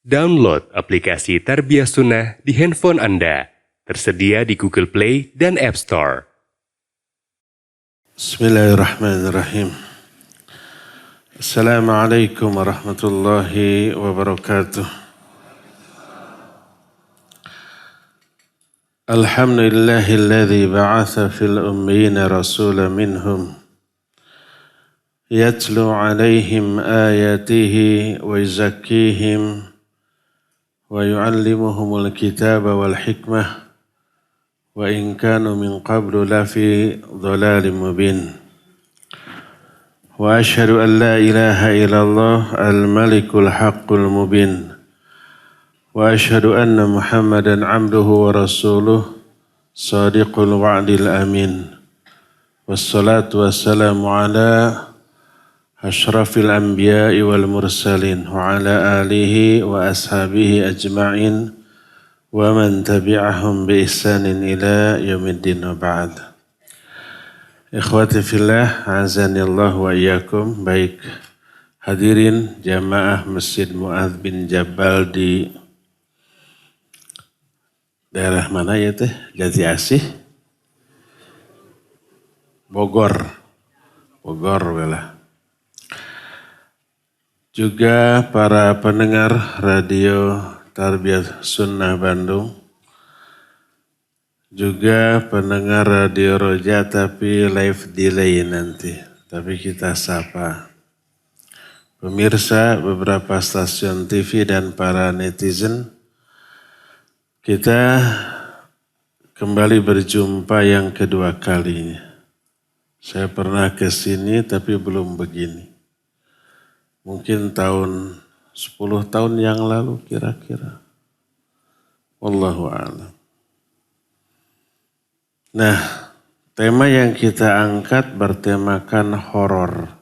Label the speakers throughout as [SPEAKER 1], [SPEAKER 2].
[SPEAKER 1] Download aplikasi Tarbiyah Sunnah di handphone Anda. Tersedia di Google Play dan App Store.
[SPEAKER 2] Bismillahirrahmanirrahim. Assalamualaikum warahmatullahi wabarakatuh. Alhamdulillahilladzi ba'atha fil ummiyina rasulan minhum yatlu alaihim ayatihi wa yuzakkihim wa yu'allimuhumul kitaba wal hikmah wa in kanu min qablu lafi dhalalin mubin. Wa asyhadu an la ilaha illallah al-malikul haqqul mubin. Wa asyhadu anna Muhammadan abduhu wa rasuluh sadiqul wa'dil amin. Wassalatu wassalamu ala asyrafil anbiya'i wal mursalin wa ala alihi wa ashabihi ajma'in wa man tabi'ahum bi ihsanin ila yaumiddin wa ba'd. Ikhwati fillah, azanillah wa iyyakum. Baik hadirin jamaah Masjid Mu'adz bin Jabal di daerah mana ya teh? Jati Asih? Bogor belah. Juga para pendengar radio Tarbiyah Sunnah Bandung, juga pendengar radio Roja tapi live delay nanti, tapi kita sapa. Pemirsa beberapa stasiun TV dan para netizen, kita kembali berjumpa yang kedua kalinya. Saya pernah ke sini tapi belum begini. Mungkin 10 tahun yang lalu kira-kira. Wallahu a'lam. Nah, tema yang kita angkat bertemakan horor.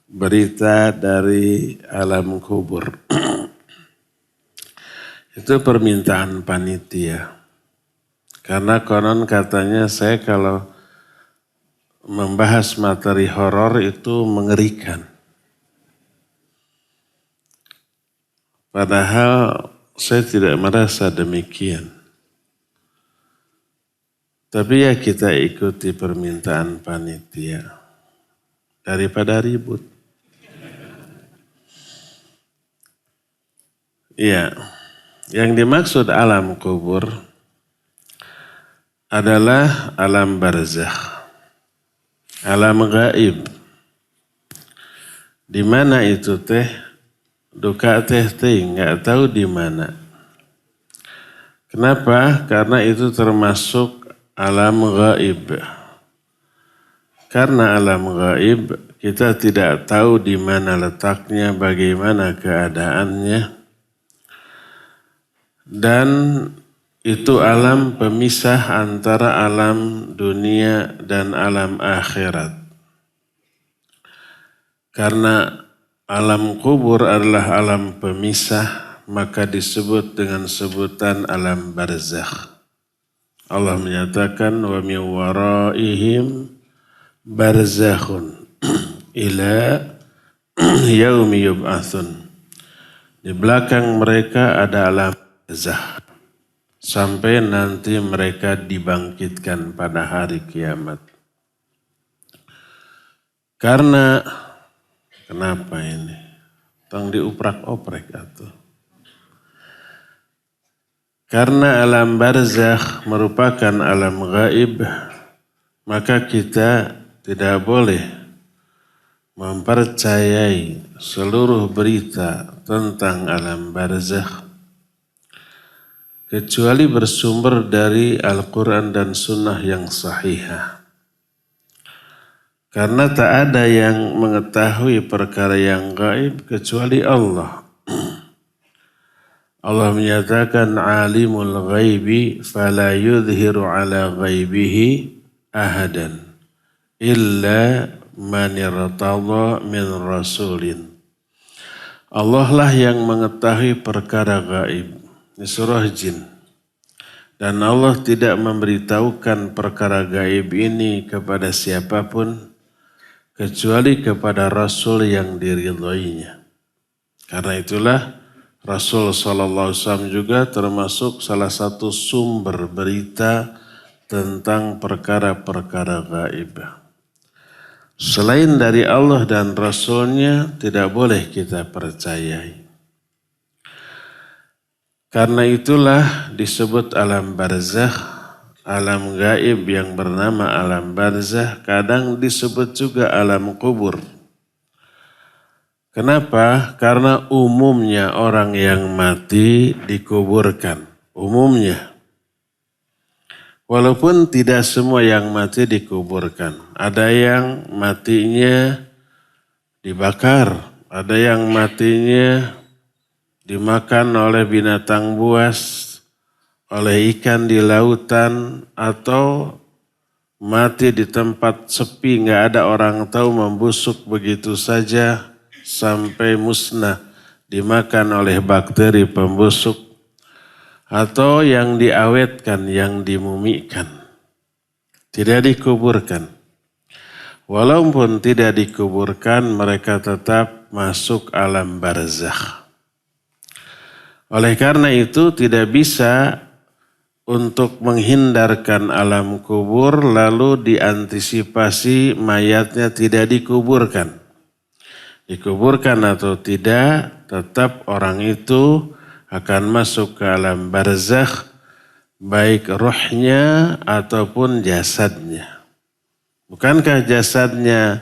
[SPEAKER 2] Berita dari alam kubur. Itu permintaan panitia. Karena konon katanya saya kalau membahas materi horor itu mengerikan. Padahal saya tidak merasa demikian. Tapi ya kita ikuti permintaan panitia. Daripada ribut. Iya, yang dimaksud alam kubur adalah alam barzakh. Alam gaib. Di mana itu teh? Duka teh nggak tahu di mana. Kenapa? Karena itu termasuk alam gaib. Karena alam gaib kita tidak tahu di mana letaknya, bagaimana keadaannya. Dan itu alam pemisah antara alam dunia dan alam akhirat. Karena alam kubur adalah alam pemisah, maka disebut dengan sebutan alam barzakh. Allah menyatakan wa min waraihim barzakhun ila yaumi yub'atsun. Di belakang mereka ada alam barzakh. Sampai nanti mereka dibangkitkan pada hari kiamat. Karena, kenapa ini? Tong diuprak-oprek atuh. Karena alam barzakh merupakan alam gaib, maka kita tidak boleh mempercayai seluruh berita tentang alam barzakh kecuali bersumber dari Al-Quran dan Sunnah yang sahihah. Karena tak ada yang mengetahui perkara yang gaib kecuali Allah. Allah menyatakan alimul ghaibi fala yudhiru ala ghaibihi ahadan illa man irtadha min rasulin. Allah lah yang mengetahui perkara gaib. Ini surah Jin. Dan Allah tidak memberitahukan perkara gaib ini kepada siapapun kecuali kepada Rasul yang diridhoinya. Karena itulah Rasul SAW juga termasuk salah satu sumber berita tentang perkara-perkara gaib. Selain dari Allah dan Rasulnya tidak boleh kita percayai. Karena itulah disebut alam barzakh, alam gaib yang bernama alam barzakh, kadang disebut juga alam kubur. Kenapa? Karena umumnya orang yang mati dikuburkan. Umumnya. Walaupun tidak semua yang mati dikuburkan. Ada yang matinya dibakar. Ada yang matinya dimakan oleh binatang buas, oleh ikan di lautan, atau mati di tempat sepi, nggak ada orang tahu, membusuk begitu saja sampai musnah, dimakan oleh bakteri pembusuk, atau yang diawetkan, yang dimumikan, tidak dikuburkan. Walaupun tidak dikuburkan, mereka tetap masuk alam barzakh. Oleh karena itu tidak bisa untuk menghindarkan alam kubur lalu diantisipasi mayatnya tidak dikuburkan. Dikuburkan atau tidak, tetap orang itu akan masuk ke alam barzakh, baik rohnya ataupun jasadnya. Bukankah jasadnya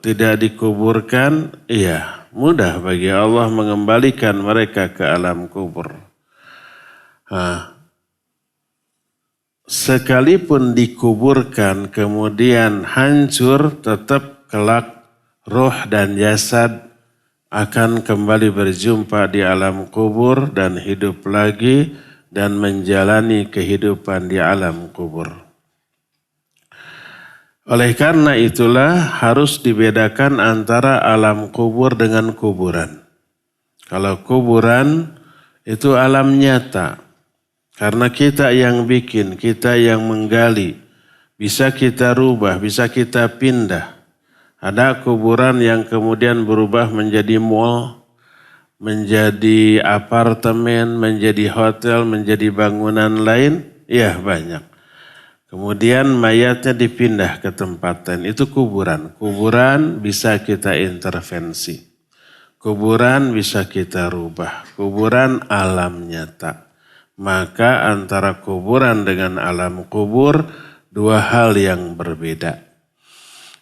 [SPEAKER 2] tidak dikuburkan? Iya, mudah bagi Allah mengembalikan mereka ke alam kubur. Sekalipun dikuburkan kemudian hancur, tetap kelak roh dan jasad akan kembali berjumpa di alam kubur dan hidup lagi dan menjalani kehidupan di alam kubur. Oleh karena itulah harus dibedakan antara alam kubur dengan kuburan. Kalau kuburan itu alam nyata. Karena kita yang bikin, kita yang menggali. Bisa kita rubah, bisa kita pindah. Ada kuburan yang kemudian berubah menjadi mall, menjadi apartemen, menjadi hotel, menjadi bangunan lain. Ya banyak. Kemudian mayatnya dipindah ke tempat lain. Itu kuburan. Kuburan bisa kita intervensi. Kuburan bisa kita rubah. Kuburan alam nyata. Maka antara kuburan dengan alam kubur dua hal yang berbeda.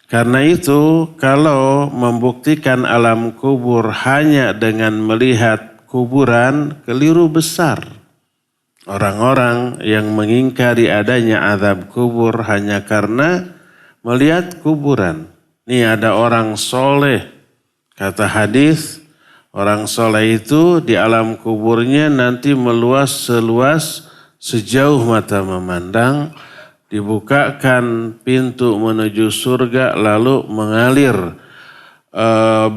[SPEAKER 2] Karena itu kalau membuktikan alam kubur hanya dengan melihat kuburan, keliru besar. Orang-orang yang mengingkari adanya azab kubur hanya karena melihat kuburan. Ini ada orang soleh, kata hadis, orang soleh itu di alam kuburnya nanti meluas seluas sejauh mata memandang, dibukakan pintu menuju surga lalu mengalir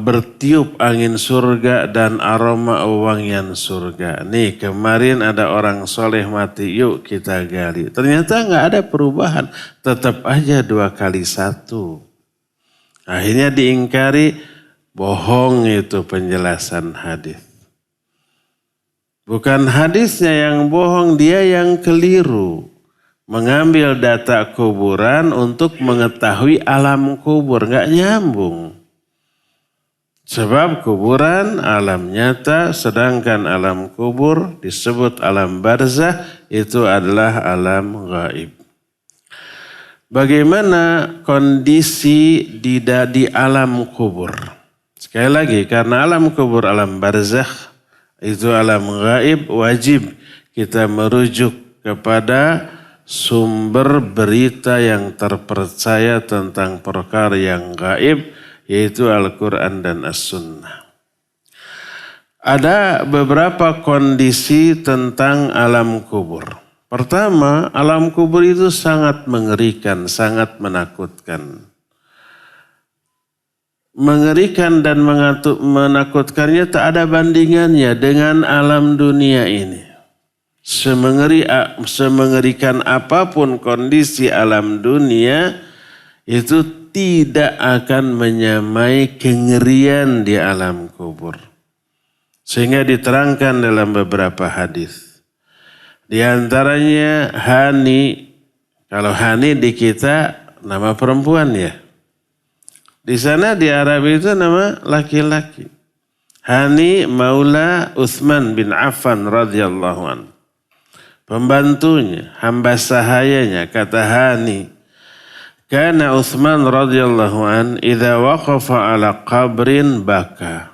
[SPEAKER 2] bertiup angin surga dan aroma wangian surga. Nih kemarin ada orang soleh mati, yuk kita gali. Ternyata nggak ada perubahan, tetap aja 2x1. Akhirnya diingkari, bohong itu penjelasan hadis. Bukan hadisnya yang bohong, dia yang keliru. Mengambil data kuburan untuk mengetahui alam kubur. Nggak nyambung. Sebab kuburan alam nyata, sedangkan alam kubur disebut alam barzakh, itu adalah alam gaib. Bagaimana kondisi di alam kubur? Sekali lagi, karena alam kubur alam barzakh, itu alam gaib, wajib kita merujuk kepada sumber berita yang terpercaya tentang perkara yang gaib, yaitu Al-Quran dan As-Sunnah. Ada beberapa kondisi tentang alam kubur. Pertama, alam kubur itu sangat mengerikan, sangat menakutkan. Mengerikan dan menakutkannya tak ada bandingannya dengan alam dunia ini. Semengerikan apapun kondisi alam dunia, itu tidak akan menyamai kengerian di alam kubur. Sehingga diterangkan dalam beberapa hadis. Di antaranya Hani, kalau Hani di kita nama perempuan ya. Di sana di Arab itu nama laki-laki. Hani Maula Utsman bin Affan radhiyallahu anhu. Pembantunya, hamba sahayanya, kata Hani. Kana Utsman radhiyallahu an idza waqafa ala qabrin baka.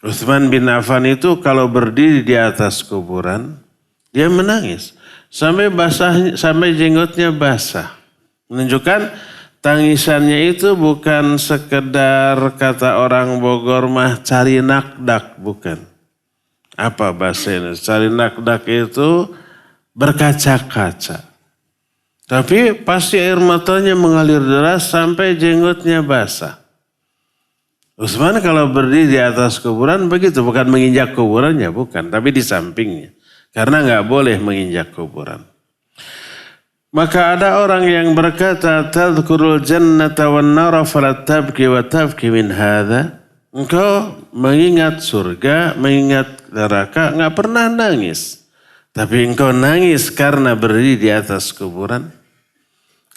[SPEAKER 2] Utsman bin Affan itu kalau berdiri di atas kuburan, dia menangis sampai jenggotnya basah. Menunjukkan tangisannya itu bukan sekedar kata orang Bogor mah cari nakdak, bukan. Apa bahasa ini? Cari nakdak itu berkaca-kaca. Tapi pasti air matanya mengalir deras sampai jenggotnya basah. Utsman kalau berdiri di atas kuburan begitu, bukan menginjak kuburannya, bukan. Tapi di sampingnya. Karena nggak boleh menginjak kuburan. Maka ada orang yang berkata, tadhkurul jannata wan nara falat tabki wa tabki min hadha. Engkau mengingat surga, mengingat neraka, nggak pernah nangis. Tapi engkau nangis karena berdiri di atas kuburan.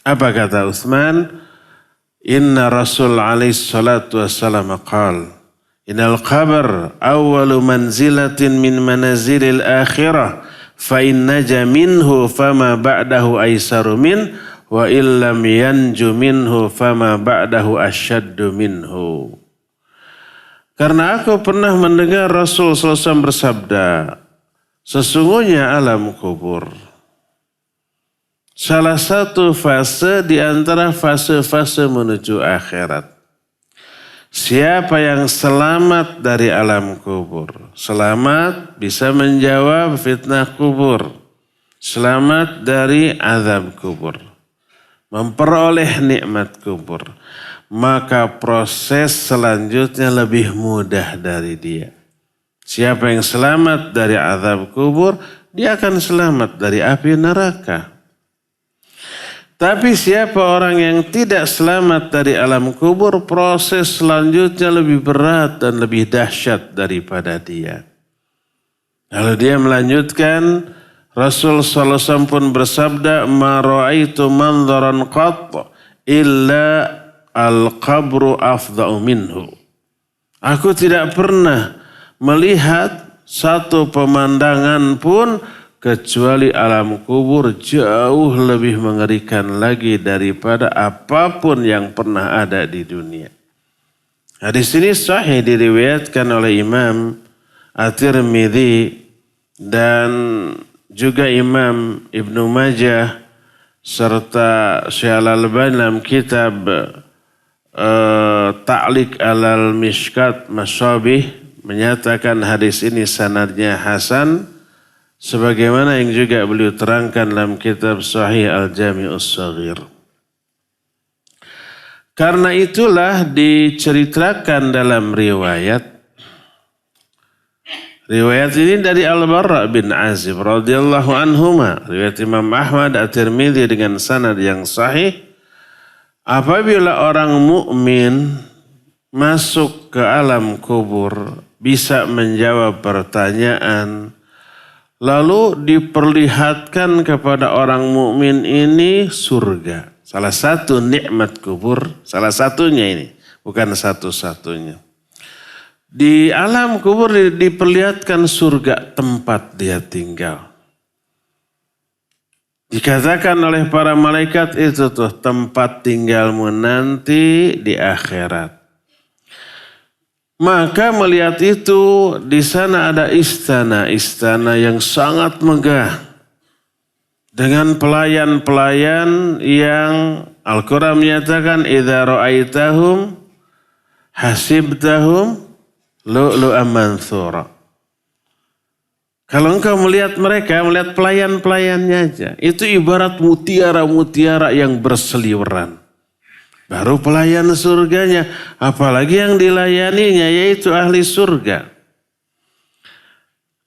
[SPEAKER 2] Apa kata Utsman? Inna Rasul alaihi salatu wassalam qal. Innal qabr awwalu manzilatin min manazilil akhirah. Fa in naja minhu fama ba'dahu aisaru min. Wa illam yanju minhu fama ba'dahu asyaddu minhu. Karena aku pernah mendengar Rasul SAW bersabda, sesungguhnya alam kubur salah satu fase di antara fase-fase menuju akhirat. Siapa yang selamat dari alam kubur, selamat bisa menjawab fitnah kubur, selamat dari azab kubur, memperoleh nikmat kubur, maka proses selanjutnya lebih mudah dari dia. Siapa yang selamat dari azab kubur, dia akan selamat dari api neraka. Tapi siapa orang yang tidak selamat dari alam kubur, proses selanjutnya lebih berat dan lebih dahsyat daripada dia. Lalu dia melanjutkan, Rasul SAW pun bersabda, ma ra'aitu manzaran qat illa al-qabru afda'u minhu. Aku tidak pernah melihat satu pemandangan pun kecuali alam kubur jauh lebih mengerikan lagi daripada apapun yang pernah ada di dunia. Hadis ini sahih diriwayatkan oleh Imam At-Tirmidzi dan juga Imam Ibnu Majah serta Syekh Al-Albani dalam kitab Ta'liq alal Mishkat Masyabih menyatakan hadis ini sanadnya hasan, sebagaimana yang juga beliau terangkan dalam kitab Sahih Al-Jami'us Shaghir. Karena itulah diceritakan dalam riwayat ini dari Al-Bara' bin Azib radhiyallahu anhuma, riwayat Imam Ahmad At-Tirmidzi dengan sanad yang sahih, apabila orang mukmin masuk ke alam kubur bisa menjawab pertanyaan, lalu diperlihatkan kepada orang mukmin ini surga. Salah satu nikmat kubur, salah satunya ini, bukan satu-satunya. Di alam kubur diperlihatkan surga tempat dia tinggal. Dikatakan oleh para malaikat itu tuh tempat tinggalmu nanti di akhirat. Maka melihat itu di sana ada istana yang sangat megah dengan pelayan-pelayan yang Al-Quran menyatakan idza ra'aitahum hasibtahum lu'lu'an mansura. Kalau engkau melihat mereka, melihat pelayan-pelayannya aja, itu ibarat mutiara-mutiara yang berseliweran. Baru pelayan surganya, apalagi yang dilayaninya yaitu ahli surga.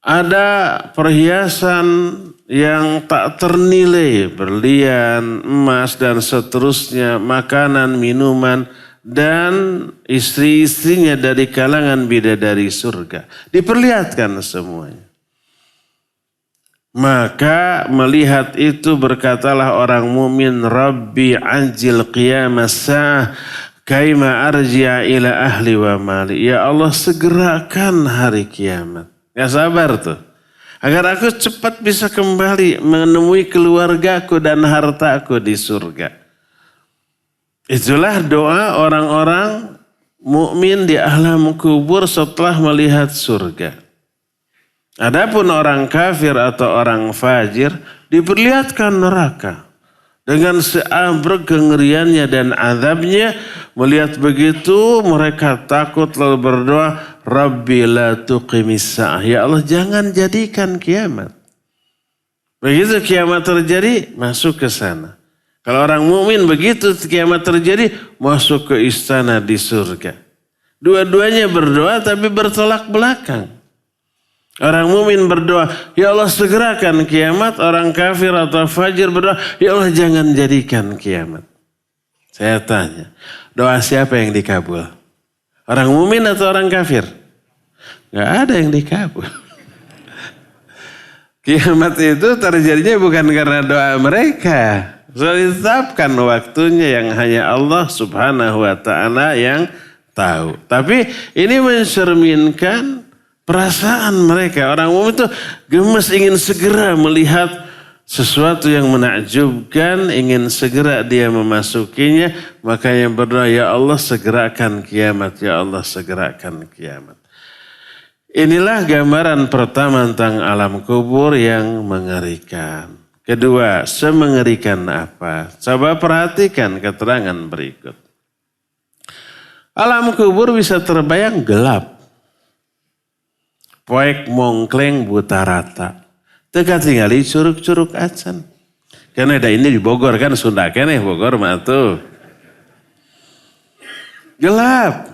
[SPEAKER 2] Ada perhiasan yang tak ternilai, berlian, emas dan seterusnya, makanan, minuman, dan istri-istrinya dari kalangan bidadari surga. Diperlihatkan semuanya. Maka melihat itu berkatalah orang mukmin, Rabbi anjil qiyamas sa'ah kaima arji'a ila ahli wa mali. Ya Allah, segerakan hari kiamat. Gak sabar tuh. Agar aku cepat bisa kembali menemui keluargaku dan hartaku di surga. Itulah doa orang-orang mukmin di alam kubur setelah melihat surga. Adapun orang kafir atau orang fajir diperlihatkan neraka. Dengan seabrek kengeriannya dan azabnya, melihat begitu mereka takut lalu berdoa, Rabbi la tuqimis sa'ah. Ya Allah, jangan jadikan kiamat. Begitu kiamat terjadi, masuk ke sana. Kalau orang mukmin begitu kiamat terjadi, masuk ke istana di surga. Dua-duanya berdoa tapi bertolak belakang. Orang mukmin berdoa, ya Allah segerakan kiamat. Orang kafir atau fajir berdoa, ya Allah jangan jadikan kiamat. Saya tanya, doa siapa yang dikabul? Orang mukmin atau orang kafir? Gak ada yang dikabul. Kiamat itu terjadinya bukan karena doa mereka. Sudah ditetapkan waktunya yang hanya Allah subhanahu wa ta'ala yang tahu. Tapi ini mencerminkan perasaan mereka. Orang mukmin itu gemes ingin segera melihat sesuatu yang menakjubkan, ingin segera dia memasukinya. Makanya berdoa, ya Allah segerakan kiamat, ya Allah segerakan kiamat. Inilah gambaran pertama tentang alam kubur yang mengerikan. Kedua, semengerikan apa? Coba perhatikan keterangan berikut. Alam kubur bisa terbayang gelap. Poek mongkleng buta rata. Teka tinggali curug-curug acan. Karena ada ini di Bogor kan, Sunda kan Bogor mah tuh. Gelap.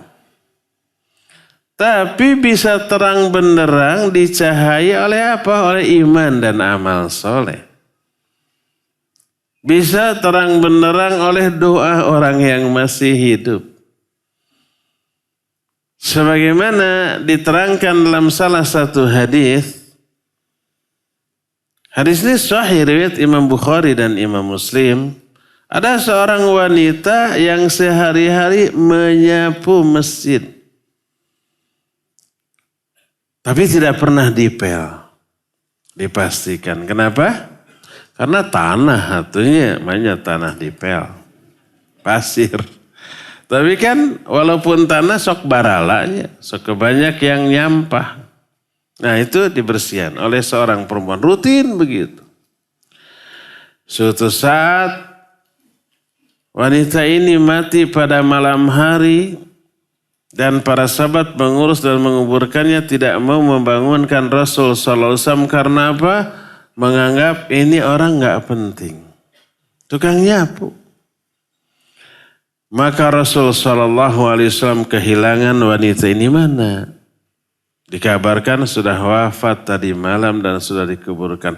[SPEAKER 2] Tapi bisa terang benderang dicahaya oleh apa? Oleh iman dan amal soleh. Bisa terang benderang oleh doa orang yang masih hidup. Sebagaimana diterangkan dalam salah satu hadis. Hadis ini sahih riwayat Imam Bukhari dan Imam Muslim. Ada seorang wanita yang sehari-hari menyapu masjid. Tapi tidak pernah dipel. Dipastikan. Kenapa? Karena tanah artinya banyak tanah dipel. Pasir. Tapi kan walaupun tanah sok baralanya. Sok banyak yang nyampah. Nah itu dibersihkan oleh seorang perempuan. Rutin begitu. Suatu saat wanita ini mati pada malam hari. Dan para sahabat mengurus dan menguburkannya tidak mau membangunkan Rasul sallallahu alaihi wasallam karena apa? Menganggap ini orang enggak penting. Tukang nyapu. Maka Rasul sallallahu alaihi wasallam kehilangan wanita ini mana? Dikabarkan sudah wafat tadi malam dan sudah dikuburkan.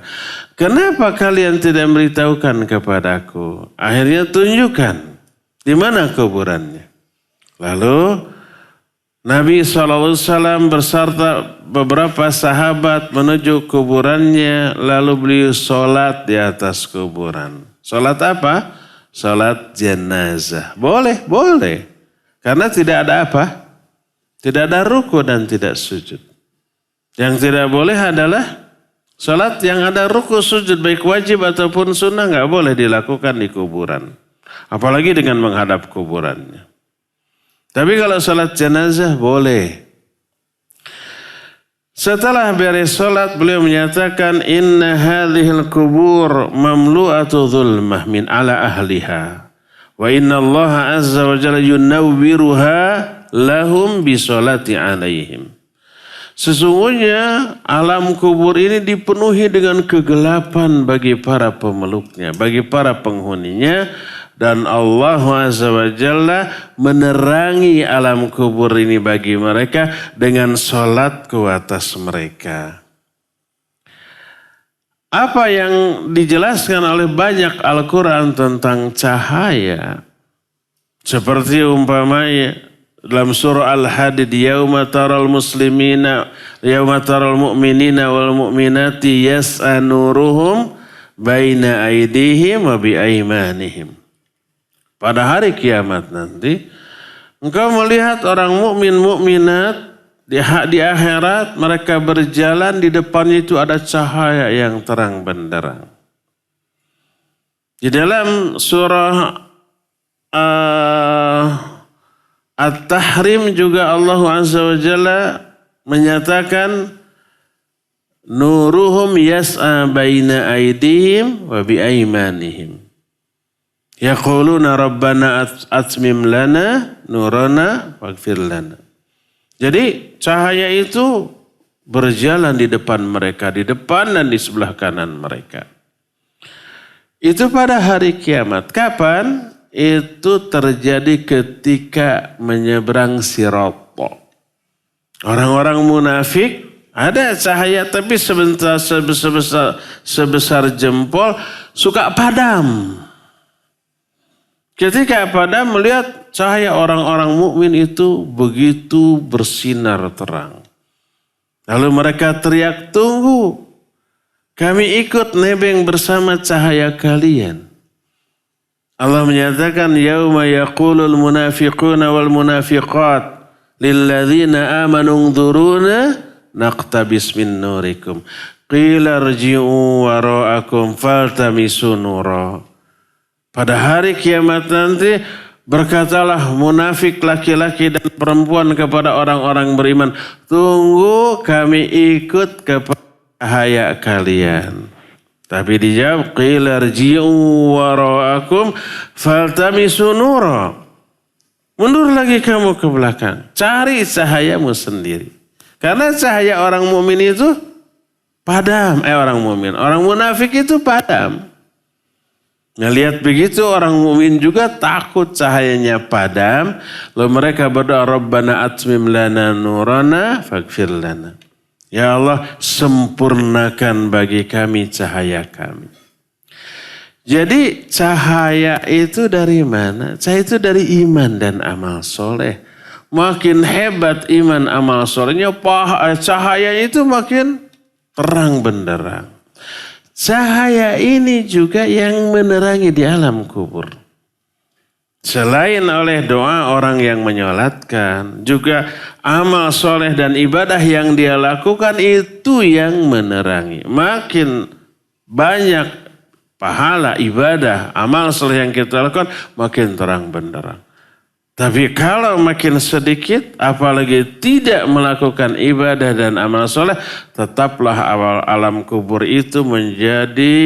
[SPEAKER 2] Kenapa kalian tidak memberitahukan kepadaku? Akhirnya tunjukkan di mana kuburannya. Lalu Nabi SAW berserta beberapa sahabat menuju kuburannya. Lalu beliau sholat di atas kuburan. Sholat apa? Sholat jenazah. Boleh, boleh. Karena tidak ada apa? Tidak ada ruku dan tidak sujud. Yang tidak boleh adalah sholat yang ada ruku sujud. Baik wajib ataupun sunnah nggak boleh dilakukan di kuburan. Apalagi dengan menghadap kuburannya. Tapi kalau sholat jenazah boleh. Setelah beres sholat beliau menyatakan inna hadhil kubur mamlu'atu dhulmah min ala ahliha. Wa inna Allah azza wa jalla yunawwiruha lahum bisolati alaihim. Sesungguhnya alam kubur ini dipenuhi dengan kegelapan bagi para pemeluknya, bagi para penghuninya. Dan Allah Azza wa Jalla menerangi alam kubur ini bagi mereka dengan sholat ke atas mereka. apa yang dijelaskan oleh banyak Al-Quran tentang cahaya. Seperti umpamanya dalam surah Al-Hadid, yauma taral mu'minina wal mu'minati yas'a nuruhum baina aydihim wa bi aymanihim. Pada hari kiamat nanti engkau melihat orang mukmin mukminat di akhirat, mereka berjalan, di depannya itu ada cahaya yang terang benderang. Di dalam surah At-Tahrim juga Allah Azza wa Jalla menyatakan nuruhum yas'a baina aydihim wa bi aymanihim. Yaquluna rabbana atmim lana nurana waghfir lana. Jadi cahaya itu berjalan di depan mereka, di depan dan di sebelah kanan mereka. Itu pada hari kiamat. Kapan? Itu terjadi ketika menyeberang Sirat. Orang-orang munafik ada cahaya tapi sebesar jempol suka padam. Ketika padam melihat cahaya orang-orang mukmin itu begitu bersinar terang. Lalu mereka teriak, tunggu, kami ikut nebeng bersama cahaya kalian. Allah menyatakan, yauma yaqulul munafiquna wal munafiqat lilladzina amanu unzuruna naqtabis min nurikum. Qila rji'u wara'akum faltamisu nura. Pada hari kiamat nanti berkatalah munafik laki-laki dan perempuan kepada orang-orang beriman, tunggu kami ikut kepada cahaya kalian. Tapi dijawab, qila rji'u wara'akum faltamisu nura. Mundur lagi kamu ke belakang, cari cahayamu sendiri. Karena cahaya orang mukmin itu padam, orang munafik itu padam. Lihat begitu orang mukmin juga takut cahayanya padam. Lalu mereka berdoa, Rabbana atmim lana nurana faghfir lana. Ya Allah, sempurnakan bagi kami cahaya kami. Jadi cahaya itu dari mana? Cahaya itu dari iman dan amal soleh. Makin hebat iman amal solehnya, cahaya itu makin terang benderang. Cahaya ini juga yang menerangi di alam kubur. Selain oleh doa orang yang menyolatkan, juga amal soleh dan ibadah yang dia lakukan itu yang menerangi. Makin banyak pahala, ibadah, amal soleh yang kita lakukan, makin terang benderang. Tapi kalau makin sedikit, apalagi tidak melakukan ibadah dan amal soleh, tetaplah alam kubur itu menjadi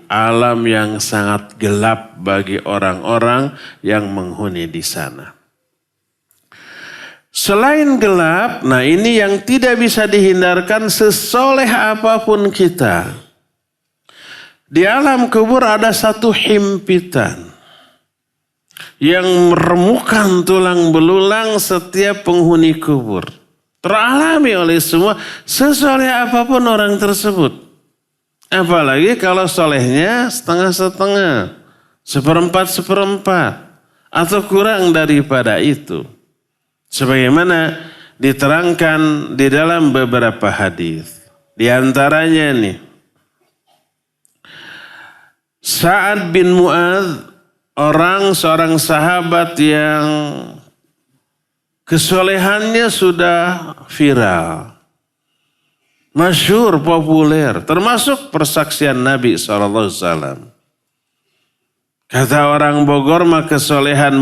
[SPEAKER 2] alam yang sangat gelap bagi orang-orang yang menghuni di sana. Selain gelap, nah ini yang tidak bisa dihindarkan sesoleh apapun kita. Di alam kubur ada satu himpitan yang meremukan tulang belulang setiap penghuni kubur. Teralami oleh semua, sesoleh apapun orang tersebut. Apalagi kalau solehnya setengah-setengah, seperempat-seperempat, atau kurang daripada itu. Sebagaimana diterangkan di dalam beberapa hadis. Di antaranya nih, Sa'ad bin Mu'adz, seorang sahabat yang kesolehannya sudah viral, masyhur, populer, termasuk persaksian Nabi SAW. Kata orang Bogor, maka kesolehan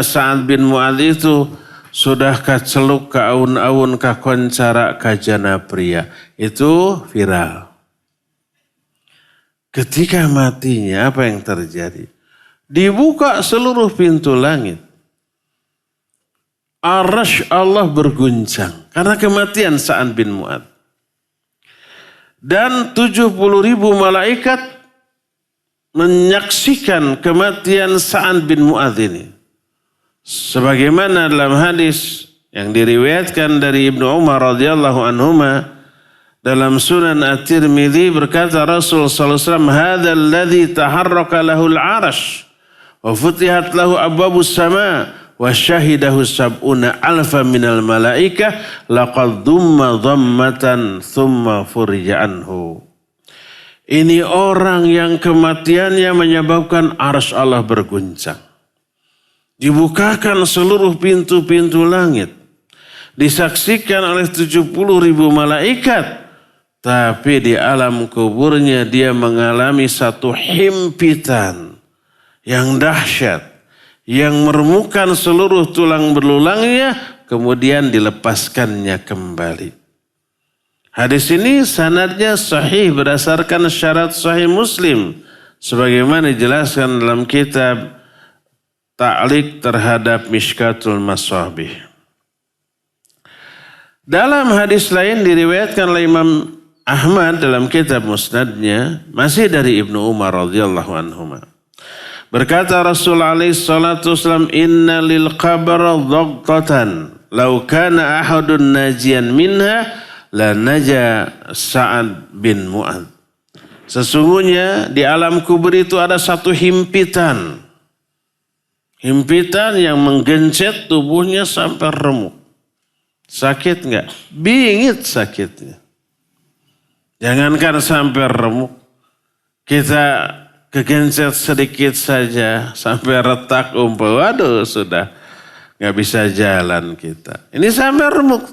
[SPEAKER 2] Sa'ad bin Mu'adz itu sudah kaceluk ka aun-aun ka koncara ka jana pria. Itu viral. Ketika matinya apa yang terjadi? Dibuka seluruh pintu langit. Arasy Allah berguncang karena kematian Sa'ad bin Mu'adz. Dan 70.000 malaikat menyaksikan kematian Sa'ad bin Mu'adz ini. Sebagaimana dalam hadis yang diriwayatkan dari Ibnu Umar radhiyallahu anhuma, Dalam Sunan At-Tirmidzi berkata Rasul sallallahu alaihi wasallam, "Hadzal ladzi taharraka lahul 'arsy wa futihat lahu abwabus sama wa syahidahu sab'una alfa minal malaikah laqad dhumma dhammatan thumma furija anhu." Ini orang yang kematiannya menyebabkan arsy Allah berguncang. Dibukakan seluruh pintu-pintu langit. Disaksikan oleh 70.000 malaikat. Tapi di alam kuburnya dia mengalami satu himpitan yang dahsyat. Yang meremukkan seluruh tulang belulangnya. Kemudian dilepaskannya kembali. Hadis ini sanadnya sahih berdasarkan syarat sahih Muslim. Sebagaimana dijelaskan dalam kitab Ta'liq terhadap Mishkatul Masabih. Dalam hadis lain diriwayatkan oleh Imam Ahmad dalam kitab Musnadnya, masih dari Ibnu Umar radhiyallahu anhuma. Berkata Rasulullah alaihi salatu wasallam, "Inna lil qabr dhaqatan, law kana ahadun najian minha la naja Sa'ad bin Mu'adz." Sesungguhnya di alam kubur itu ada satu himpitan. Himpitan yang menggencet tubuhnya sampai remuk. Sakit enggak? Bingit sakitnya. Jangankan sampai remuk. Kita kegencet sedikit saja sampai retak umpel. Waduh sudah enggak bisa jalan kita. Ini sampai remuk.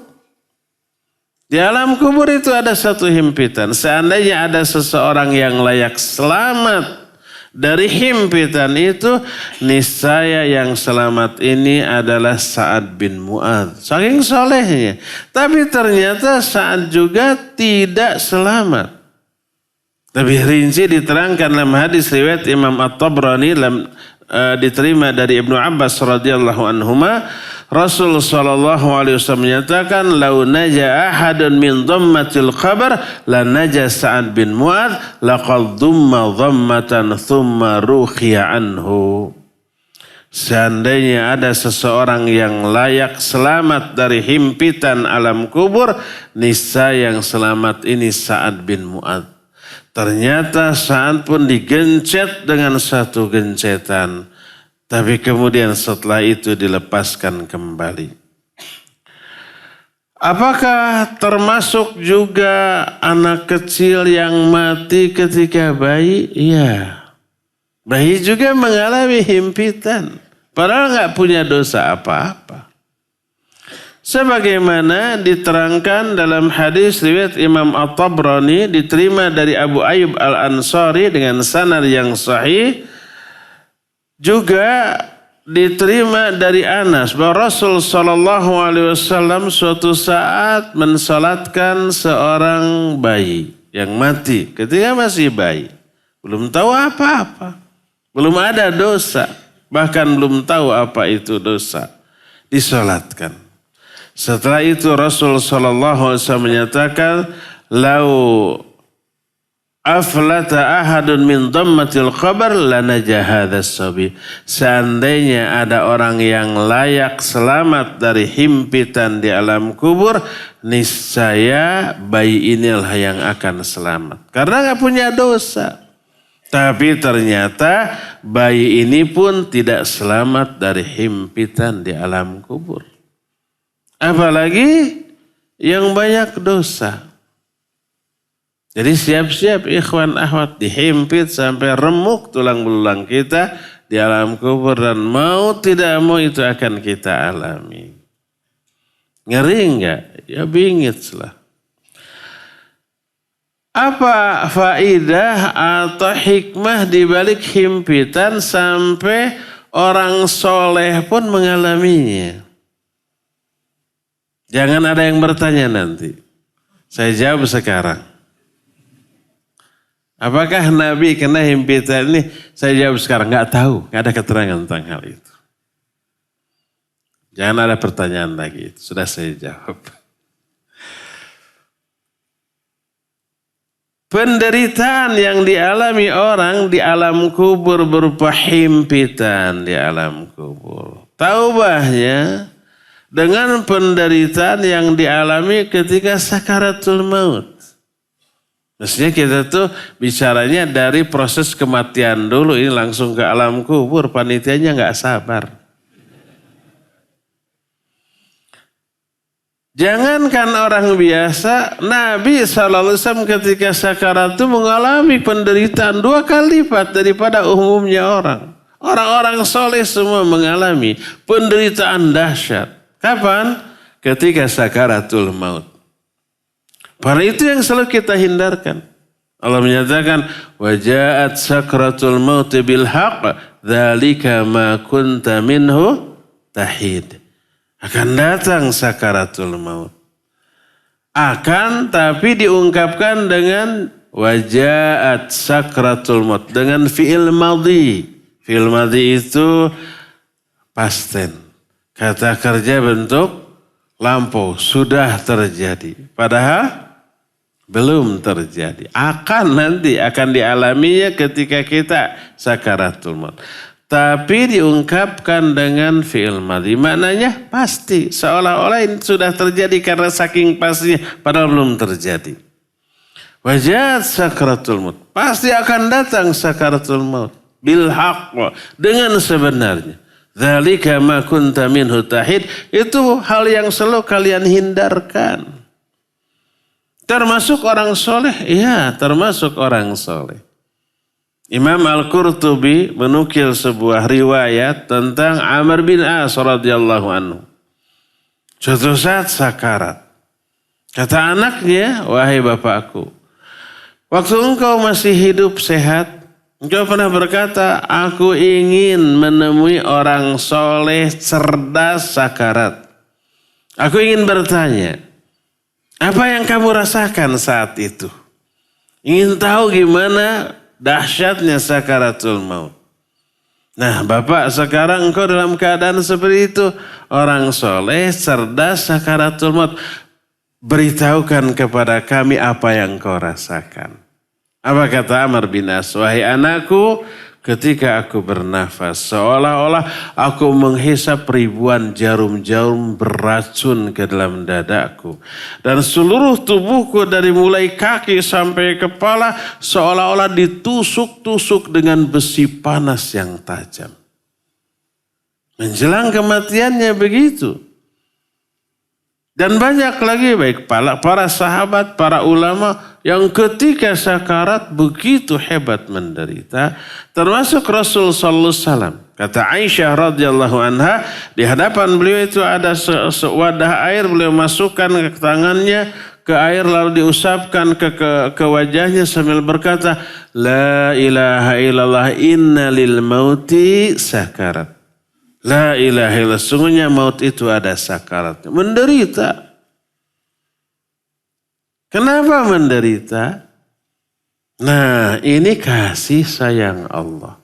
[SPEAKER 2] Di alam kubur itu ada satu himpitan. Seandainya ada seseorang yang layak selamat dari himpitan itu, niscaya yang selamat ini adalah Sa'ad bin Mu'adz. Saking solehnya. Tapi ternyata Sa'ad juga tidak selamat. Lebih rinci diterangkan dalam hadis riwayat Imam At-Tabrani diterima dari Ibnu Abbas radhiyallahu anhuma. Rasul sallallahu alaihi wasallam menyatakan, "Lau naja ahadun min dhammatil qabr la naja Sa'ad bin Mu'adz laqad dhamma dhammatan thumma ruqiya anhu." Seandainya ada seseorang yang layak selamat dari himpitan alam kubur, niscaya yang selamat ini Sa'ad bin Mu'adz. Ternyata Sa'ad pun digencet dengan satu gencetan. Tapi kemudian setelah itu dilepaskan kembali. Apakah termasuk juga anak kecil yang mati ketika bayi? Iya. Bayi juga mengalami himpitan. Padahal nggak punya dosa apa-apa. Sebagaimana diterangkan dalam hadis riwayat Imam At-Tabrani diterima dari Abu Ayyub Al-Ansari dengan sanad yang sahih. Juga diterima dari Anas bahwa Rasul sallallahu alaihi wasallam suatu saat mensalatkan seorang bayi yang mati ketika masih bayi. Belum tahu apa-apa. Belum ada dosa. Bahkan belum tahu apa itu dosa. Disalatkan. Setelah itu Rasul sallallahu alaihi wasallam menyatakan, "Lau aflata ahadun min dhammatil qabr lanaja hadzal sabi." Seandainya ada orang yang layak selamat dari himpitan di alam kubur, niscaya bayi inilah yang akan selamat. Karena enggak punya dosa. Tapi ternyata bayi ini pun tidak selamat dari himpitan di alam kubur. Apalagi yang banyak dosa. Jadi siap-siap ikhwan akhwat, dihimpit sampai remuk tulang belulang kita di alam kubur, dan mau tidak mau itu akan kita alami. Ngeri enggak? Ya bingit lah. Apa faidah atau hikmah di balik himpitan sampai orang soleh pun mengalaminya? Jangan ada yang bertanya nanti. Saya jawab sekarang. Apakah Nabi kena himpitan ini? Saya jawab sekarang, nggak tahu, nggak ada keterangan tentang hal itu. Jangan ada pertanyaan lagi, sudah saya jawab. Penderitaan yang dialami orang di alam kubur berupa himpitan di alam kubur. Taubahnya dengan penderitaan yang dialami ketika sakaratul maut. Mestinya kita tuh bicaranya dari proses kematian dulu, ini langsung ke alam kubur, panitianya nggak sabar. Jangankan orang biasa, Nabi SAW ketika sakarat itu mengalami penderitaan 2 kali lipat daripada umumnya orang. Orang-orang soleh semua mengalami penderitaan dahsyat. Kapan? Ketika sakaratul maut. Karena itu yang selalu kita hindarkan. Allah menyatakan, وَجَاءَتْ سَكْرَةُ الْمَوْتِ بِالْحَقِّ ذَلِكَ مَا كُنْتَ مِنْهُ تَحِيدٌ. Akan datang sakaratul maut. Akan, tapi diungkapkan dengan wajaat sakratul maut. Dengan fi'il madhi. Fi'il madhi itu past tense. Kata kerja bentuk lampau. Sudah terjadi. Padahal belum terjadi. Akan nanti, akan dialaminya ketika kita sakaratul maut. Tapi diungkapkan dengan fi'il madhi. Maknanya pasti. Seolah-olah ini sudah terjadi karena saking pastinya. Padahal belum terjadi. Wajat sakaratul maut. Pasti akan datang sakaratul maut. Bilhaq. Dengan sebenarnya. Dzalika ma kunta minhu tahid. Itu hal yang selalu kalian hindarkan. Termasuk orang soleh? Iya, termasuk orang soleh. Imam Al-Qurtubi menukil sebuah riwayat tentang Amr bin As radhiyallahu anhu. Suatu saat sakarat. Kata anaknya, wahai bapakku, waktu engkau masih hidup sehat, engkau pernah berkata, aku ingin menemui orang soleh cerdas sakarat. Aku ingin bertanya, apa yang kamu rasakan saat itu? Ingin tahu gimana dahsyatnya sakaratul maut. Nah, Bapak, sekarang engkau dalam keadaan seperti itu. Orang soleh, cerdas, sakaratul maut. Beritahukan kepada kami apa yang kau rasakan. Apa kata Amr bin As? Wahai anakku, ketika aku bernafas, seolah-olah aku menghisap ribuan jarum-jarum beracun ke dalam dadaku. Dan seluruh tubuhku dari mulai kaki sampai kepala seolah-olah ditusuk-tusuk dengan besi panas yang tajam. Menjelang kematiannya begitu. Dan banyak lagi baik para sahabat, para ulama yang ketika sakarat begitu hebat menderita. Termasuk Rasul sallallahu alaihi wasallam. Kata Aisyah radhiyallahu anha, di hadapan beliau itu ada sewadah air, beliau masukkan ke tangannya ke air lalu diusapkan ke wajahnya sambil berkata, La ilaha illallah inna lil mauti sakarat. La ilaha illallah, sungguhnya maut itu ada sakaratnya. Menderita. Kenapa menderita? Nah, ini kasih sayang Allah.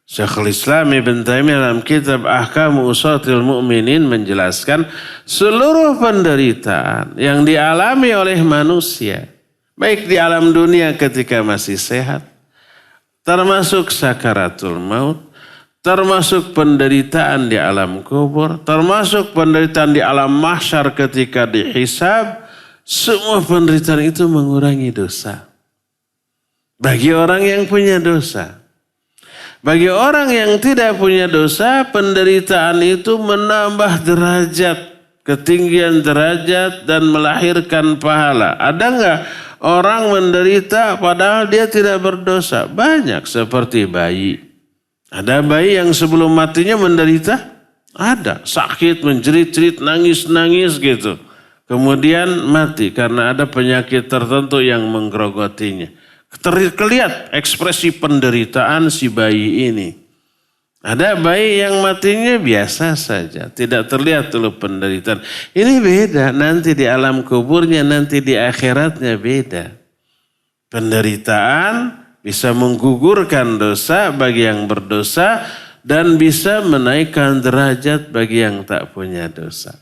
[SPEAKER 2] Syekhul Islam Ibn Taimiyah dalam kitab Ahkamu Usatil Mu'minin menjelaskan seluruh penderitaan yang dialami oleh manusia, baik di alam dunia ketika masih sehat, termasuk sakaratul maut, termasuk penderitaan di alam kubur, termasuk penderitaan di alam mahsyar ketika dihisab, semua penderitaan itu mengurangi dosa. Bagi orang yang punya dosa. Bagi orang yang tidak punya dosa, penderitaan itu menambah derajat, ketinggian derajat dan melahirkan pahala. Ada enggak orang menderita padahal dia tidak berdosa? Banyak, seperti bayi. Ada bayi yang sebelum matinya menderita? Ada. Sakit, menjerit-jerit, nangis-nangis gitu. Kemudian mati karena ada penyakit tertentu yang menggerogotinya. Terlihat ekspresi penderitaan si bayi ini. Ada bayi yang matinya biasa saja. Tidak terlihat dulu penderitaan. Ini beda. Nanti di alam kuburnya, nanti di akhiratnya beda. Penderitaan bisa menggugurkan dosa bagi yang berdosa dan bisa menaikkan derajat bagi yang tak punya dosa.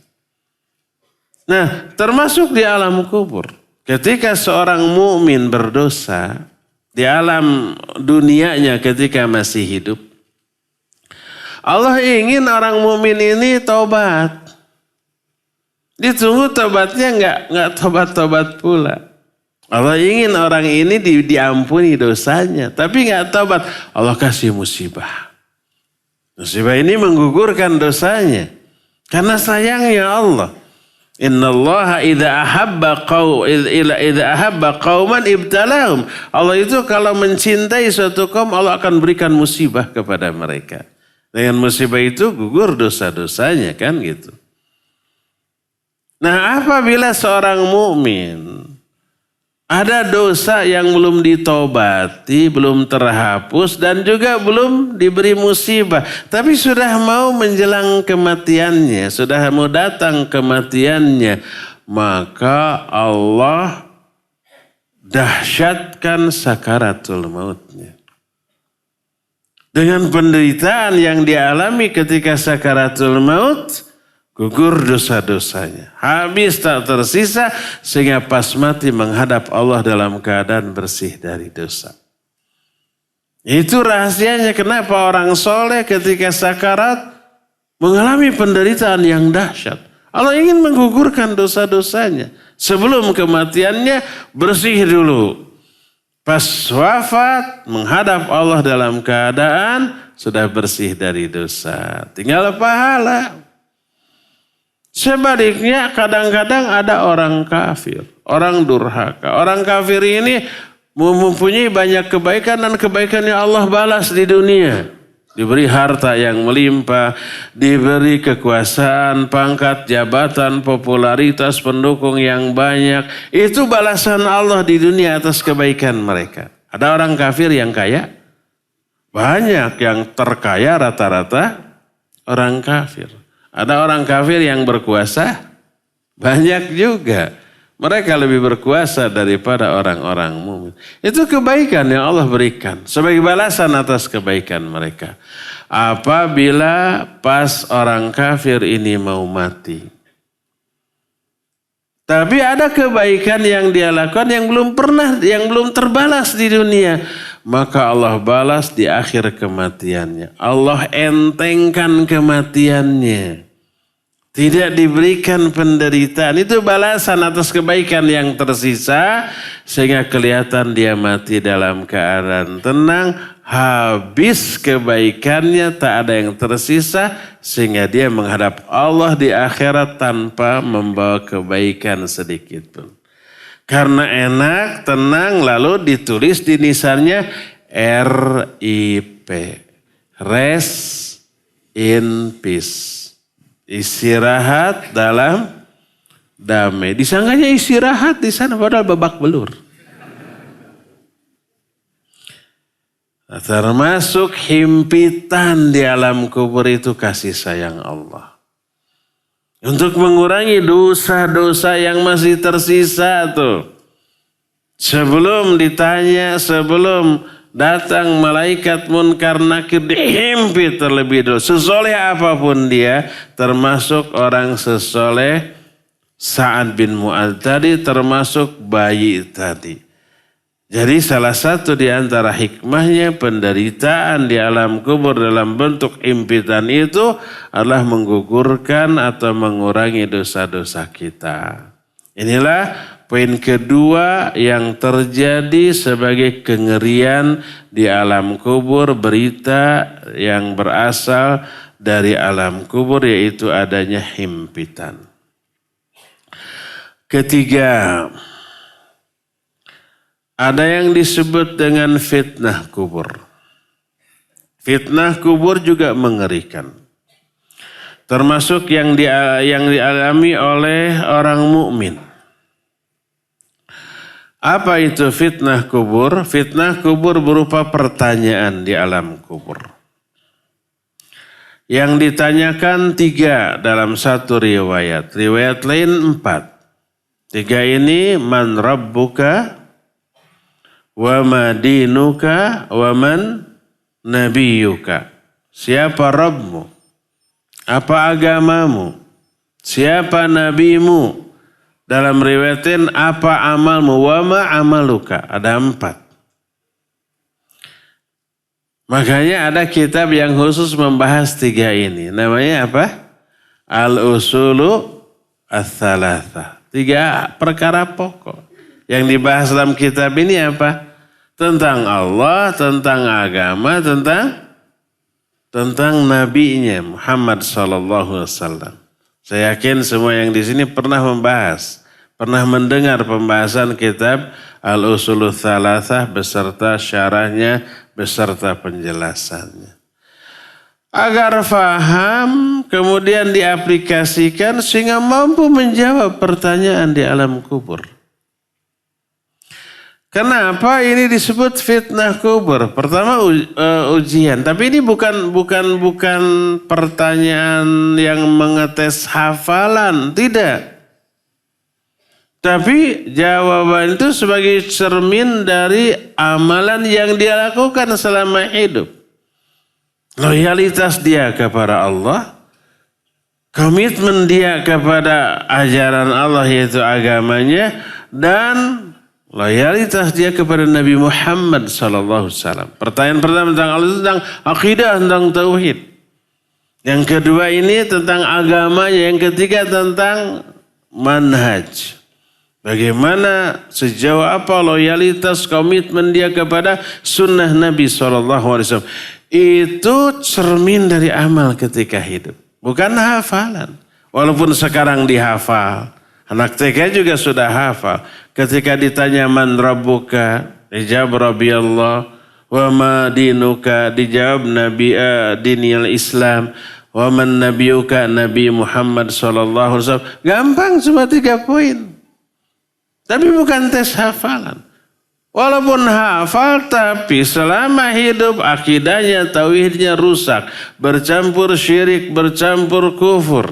[SPEAKER 2] Nah, termasuk di alam kubur. Ketika seorang mukmin berdosa di alam dunianya ketika masih hidup, Allah ingin orang mukmin ini tobat. Ditunggu tobatnya enggak tobat-tobat pula. Allah ingin orang ini diampuni dosanya. Tapi nggak tobat. Allah kasih musibah. Musibah ini menggugurkan dosanya. Karena sayangnya Allah. Inna Allah idza ahabba qauman ibtalahum. Allah itu kalau mencintai suatu kaum, Allah akan berikan musibah kepada mereka. Dengan musibah itu gugur dosa-dosanya, kan gitu. Nah, apabila seorang mukmin ada dosa yang belum ditobati, belum terhapus, dan juga belum diberi musibah. Tapi sudah mau menjelang kematiannya, sudah mau datang kematiannya. Maka Allah dahsyatkan sakaratul mautnya. Dengan penderitaan yang dialami ketika sakaratul maut, gugur dosa-dosanya. Habis tak tersisa sehingga pas mati menghadap Allah dalam keadaan bersih dari dosa. Itu rahasianya kenapa orang soleh ketika sakarat mengalami penderitaan yang dahsyat. Allah ingin menggugurkan dosa-dosanya. Sebelum kematiannya bersih dulu. Pas wafat menghadap Allah dalam keadaan sudah bersih dari dosa. Tinggal pahala. Sebaliknya kadang-kadang ada orang kafir, orang durhaka. Orang kafir ini mempunyai banyak kebaikan dan kebaikannya Allah balas di dunia. Diberi harta yang melimpah, diberi kekuasaan, pangkat, jabatan, popularitas, pendukung yang banyak. Itu balasan Allah di dunia atas kebaikan mereka. Ada orang kafir yang kaya? Banyak yang terkaya rata-rata orang kafir. Ada orang kafir yang berkuasa? Banyak juga. Mereka lebih berkuasa daripada orang-orang mukmin. Itu kebaikan yang Allah berikan sebagai balasan atas kebaikan mereka. Apabila pas orang kafir ini mau mati. Tapi ada kebaikan yang dia lakukan yang belum terbalas di dunia. Maka Allah balas di akhir kematiannya. Allah entengkan kematiannya. Tidak diberikan penderitaan. Itu balasan atas kebaikan yang tersisa. Sehingga kelihatan dia mati dalam keadaan tenang. Habis kebaikannya tak ada yang tersisa. Sehingga dia menghadap Allah di akhirat tanpa membawa kebaikan sedikit pun. Karena enak, tenang, lalu ditulis di nisannya RIP. Rest in peace. Istirahat dalam damai. Disangkanya istirahat di sana padahal babak belur. Termasuk himpitan di alam kubur itu kasih sayang Allah. Untuk mengurangi dosa-dosa yang masih tersisa tuh. Sebelum ditanya, sebelum datang malaikat munkar nakir dihimpit terlebih dahulu. Sesoleh apapun dia, termasuk orang sesoleh Sa'ad bin Mu'adz tadi, termasuk bayi tadi. Jadi salah satu di antara hikmahnya penderitaan di alam kubur dalam bentuk impitan itu adalah menggugurkan atau mengurangi dosa-dosa kita. Inilah poin kedua yang terjadi sebagai kengerian di alam kubur, berita yang berasal dari alam kubur yaitu adanya himpitan. Ketiga, ada yang disebut dengan fitnah kubur. Fitnah kubur juga mengerikan. Termasuk yang dialami oleh orang mukmin. Apa itu fitnah kubur? Fitnah kubur berupa pertanyaan di alam kubur. Yang ditanyakan 3 dalam satu riwayat. Riwayat lain 4. 3 ini man rabbuka, wa ma dinuka, wa man nabiyuka. Siapa Rabbmu? Apa agamamu? Siapa nabimu? Dalam riwayatin apa amalmu? Wa ma amaluka. Ada 4. Makanya ada kitab yang khusus membahas 3 ini. Namanya apa? Al-usulu ats-tsalatsah. 3 perkara pokok Yang dibahas dalam kitab ini apa? Tentang Allah, tentang agama, tentang nabinya Muhammad SAW. Saya yakin semua yang di sini pernah mendengar pembahasan kitab Al-Usulul Thalathah beserta syarahnya, beserta penjelasannya. Agar faham, kemudian diaplikasikan sehingga mampu menjawab pertanyaan di alam kubur. Kenapa ini disebut fitnah kubur? Pertama ujian, tapi ini bukan pertanyaan yang mengetes hafalan, tidak. Tapi jawaban itu sebagai cermin dari amalan yang dia lakukan selama hidup. Loyalitas dia kepada Allah, komitmen dia kepada ajaran Allah yaitu agamanya, dan loyalitas dia kepada Nabi Muhammad SAW. Pertanyaan pertama tentang Allah itu tentang akidah, tentang tauhid. Yang kedua ini tentang agamanya. Yang ketiga tentang manhaj. Bagaimana, sejauh apa loyalitas, komitmen dia kepada sunnah Nabi SAW. Itu cermin dari amal ketika hidup. Bukan hafalan. Walaupun sekarang dihafal. Anak TK juga sudah hafal. Ketika ditanya man rabbuka, dijawab Rabbi Allah. Wa ma dinuka, dijawab Nabi dinil Islam. Wa man nabiyuka, Nabi Muhammad SAW. Gampang, cuma 3 poin. Tapi bukan tes hafalan. Walaupun hafal, tapi selama hidup akidahnya, tauhidnya rusak. Bercampur syirik, bercampur kufur.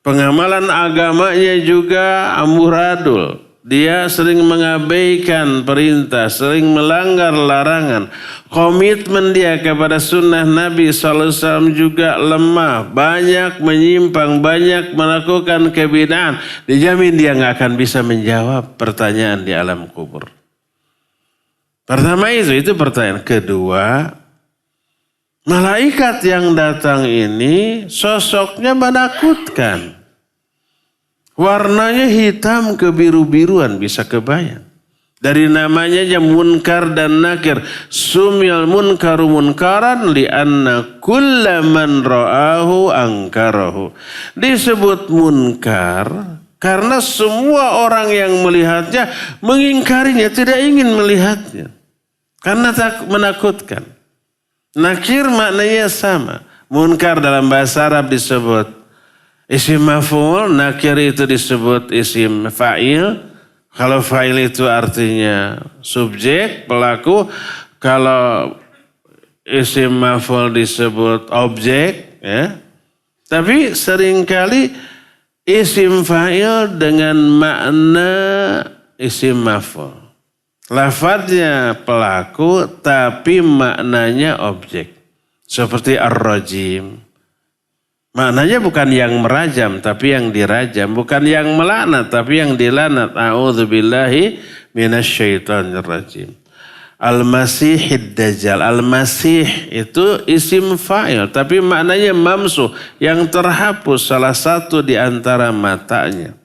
[SPEAKER 2] Pengamalan agamanya juga amburadul. Dia sering mengabaikan perintah, sering melanggar larangan. Komitmen dia kepada sunnah Nabi SAW juga lemah. Banyak menyimpang, banyak melakukan kebid'ahan. Dijamin dia nggak akan bisa menjawab pertanyaan di alam kubur. Pertama itu pertanyaan. Kedua, malaikat yang datang ini sosoknya menakutkan. Warnanya hitam kebiru-biruan, bisa kebayang. Dari namanya aja munkar dan nakir. Sumyal munkaru munkaran li'anna kulla man ra'ahu angkarahu. Disebut munkar karena semua orang yang melihatnya mengingkarinya, tidak ingin melihatnya. Karena menakutkan. Nakir maknanya sama. Munkar dalam bahasa Arab disebut isim maf'ul, nakir itu disebut isim fa'il. Kalau fa'il itu artinya subjek, pelaku. Kalau isim maf'ul disebut objek. Ya. Tapi seringkali isim fa'il dengan makna isim maf'ul. Lafadznya pelaku tapi maknanya objek. Seperti ar-rajim. Maknanya bukan yang merajam tapi yang dirajam. Bukan yang melaknat tapi yang dilanat. A'udzubillahi minasyaitonir rajim. Al-Masihid Dajjal. Al-Masih itu isim fa'il tapi maknanya mamsuh, yang terhapus salah satu di antara matanya.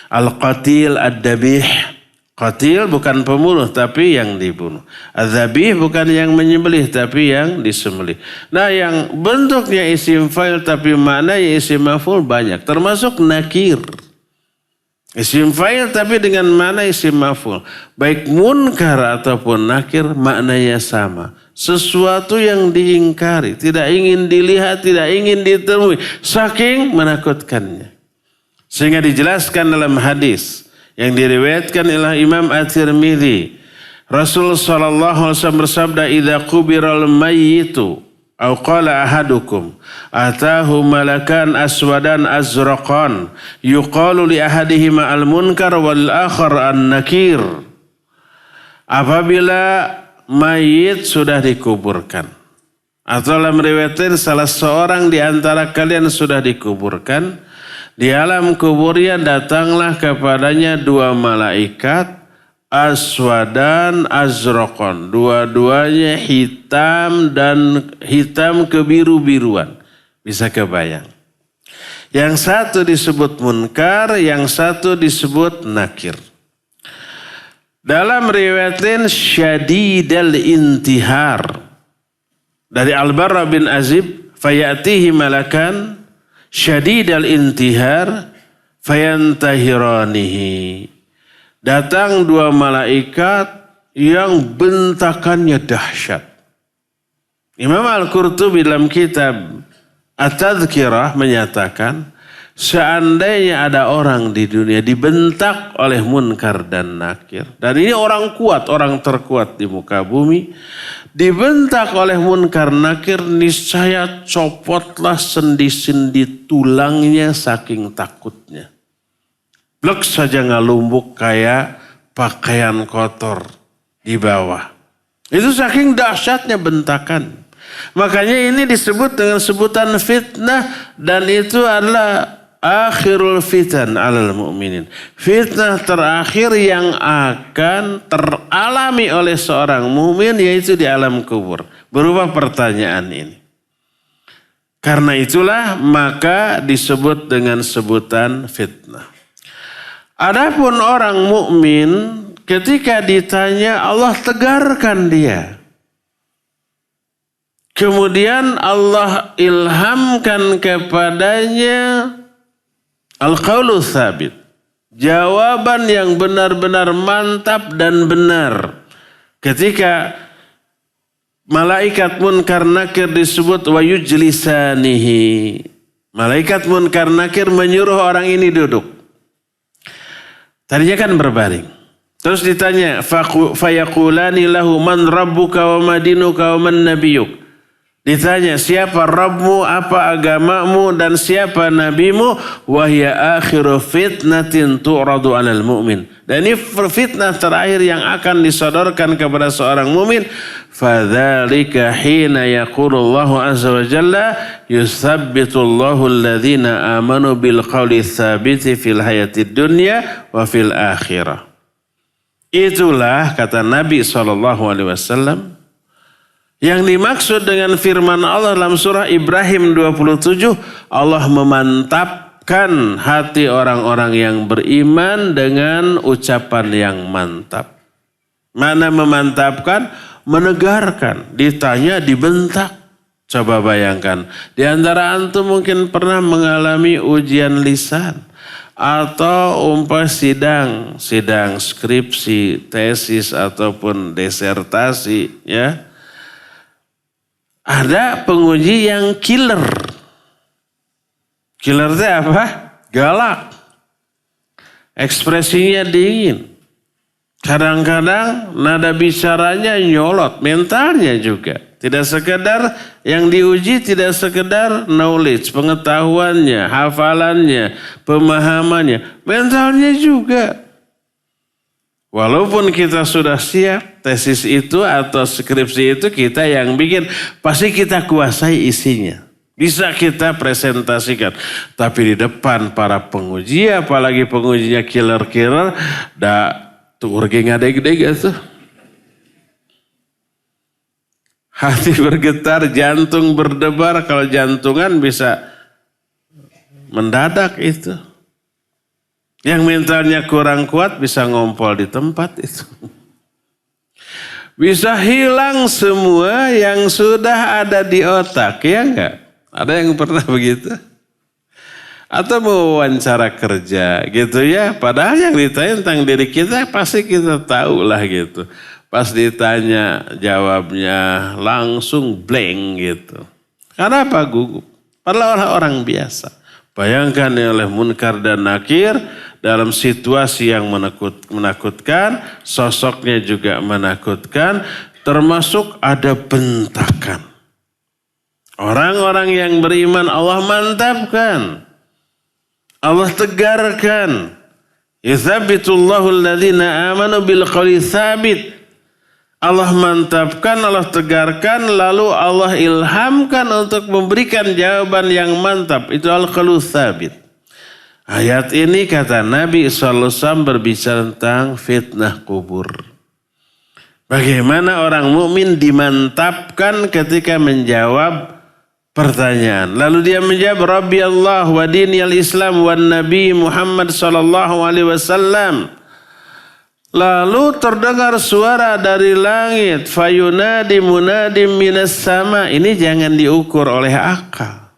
[SPEAKER 2] Al-Qatil Ad-Dabih. Qatil bukan pembunuh tapi yang dibunuh. Adzabih bukan yang menyembelih tapi yang disembelih. Nah, yang bentuknya isim fa'il tapi maknanya isim maf'ul banyak. Termasuk nakir. Isim fa'il tapi dengan makna isim maf'ul. Baik munkar ataupun nakir maknanya sama. Sesuatu yang diingkari, tidak ingin dilihat, tidak ingin ditemui. Saking menakutkannya. Sehingga dijelaskan dalam hadis yang diriwayatkan oleh Imam At-Tirmidzi, Rasul sallallahu alaihi wasallam bersabda, "Idza qubiral mayyitu aw qala ahadukum atahu malakan aswadan azraqan yuqalu li ahadihima al-munkar wal akhar an-nakir." Apabila mayit sudah dikuburkan atau dalam riwayat salah seorang di antara kalian sudah dikuburkan, di alam kuburnya datanglah kepadanya 2 malaikat aswadan azraqan. Dua-duanya hitam dan hitam kebiru-biruan. Bisa kebayang. Yang satu disebut munkar, yang satu disebut nakir. Dalam riwayat lain syadidal intihar. Dari Al-Barra bin Azib, fayatihi malakan syadidal intihar fayantahiranihi. Datang dua malaikat yang bentakannya dahsyat. Imam Al-Qurtubi dalam kitab At-Tadhkirah menyatakan, seandainya ada orang di dunia dibentak oleh Munkar dan Nakir, dan ini orang kuat, orang terkuat di muka bumi, dibentak oleh Munkar Nakir, niscaya copotlah sendi-sendi tulangnya saking takutnya. Blek saja ngalumbuk kayak pakaian kotor di bawah. Itu saking dahsyatnya bentakan. Makanya ini disebut dengan sebutan fitnah, dan itu adalah akhirul fitan alal mu'minin. Fitnah terakhir yang akan teralami oleh seorang mukmin, yaitu di alam kubur, berupa pertanyaan ini. Karena itulah maka disebut dengan sebutan fitnah. Adapun orang mukmin ketika ditanya, Allah tegarkan dia. Kemudian Allah ilhamkan kepadanya al-qaulu tsabit. Jawaban yang benar-benar mantap dan benar. Ketika malaikat Munkar Nakir disebut wa yujlisanihi. Malaikat Munkar Nakir menyuruh orang ini duduk. Tadinya kan berbaring. Terus ditanya, fayaqulani lahu man rabbuka wa madinuka wa man nabiyuk. Ditanya, siapa Rabbmu, apa agamamu, dan siapa nabimu? Wahya akhiru fitnatin tu'radu alal mu'min. Dan ini fitnah terakhir yang akan disodorkan kepada seorang mu'min. Fadzalika hina yaqulullahu azza wa jalla yuthabbitullahu alladhina amanu bil qawli tsabiti fil hayatid dunya wa fil akhirah. Itulah kata Nabi SAW. Yang dimaksud dengan firman Allah dalam surah Ibrahim 27, Allah memantapkan hati orang-orang yang beriman dengan ucapan yang mantap. Mana memantapkan? Menegarkan. Ditanya, dibentak. Coba bayangkan. Di antara antum mungkin pernah mengalami ujian lisan. Atau sidang skripsi, tesis, ataupun disertasi, ya. Ada penguji yang killer. Killer itu apa? Galak. Ekspresinya dingin. Kadang-kadang nada bicaranya nyolot. Mentalnya juga. Tidak sekedar yang diuji, tidak sekedar knowledge, pengetahuannya, hafalannya, pemahamannya. Mentalnya juga. Walaupun kita sudah siap tesis itu atau skripsi itu kita yang bikin, pasti kita kuasai isinya. Bisa kita presentasikan. Tapi di depan para penguji, apalagi pengujinya killer-killer, tuh urge ngadeg-deg itu. Hati bergetar, jantung berdebar, kalau jantungan bisa mendadak itu. Yang mentalnya kurang kuat bisa ngompol di tempat itu. Bisa hilang semua yang sudah ada di otak, ya enggak? Ada yang pernah begitu? Atau mau wawancara kerja gitu ya. Padahal yang ditanya tentang diri kita pasti kita tahu lah gitu. Pas ditanya jawabnya langsung blank gitu. Karena apa? Gugup. Padahal orang biasa. Bayangkan oleh Munkar dan Nakir dalam situasi yang menakutkan, sosoknya juga menakutkan, termasuk ada bentakan. Orang-orang yang beriman Allah mantapkan, Allah tegarkan. Yuthabbitullahu alladhina amanu bil qawli tsabit. Allah mantapkan, Allah tegarkan, lalu Allah ilhamkan untuk memberikan jawaban yang mantap. Itu al-qaulu tsabit. Ayat ini kata Nabi SAW berbicara tentang fitnah kubur. Bagaimana orang mukmin dimantapkan ketika menjawab pertanyaan. Lalu dia menjawab, Rabbi Allah wa dini al-Islam wa Nabi Muhammad SAW. Lalu terdengar suara dari langit. Fayunadi munadim minas sama. Ini jangan diukur oleh akal.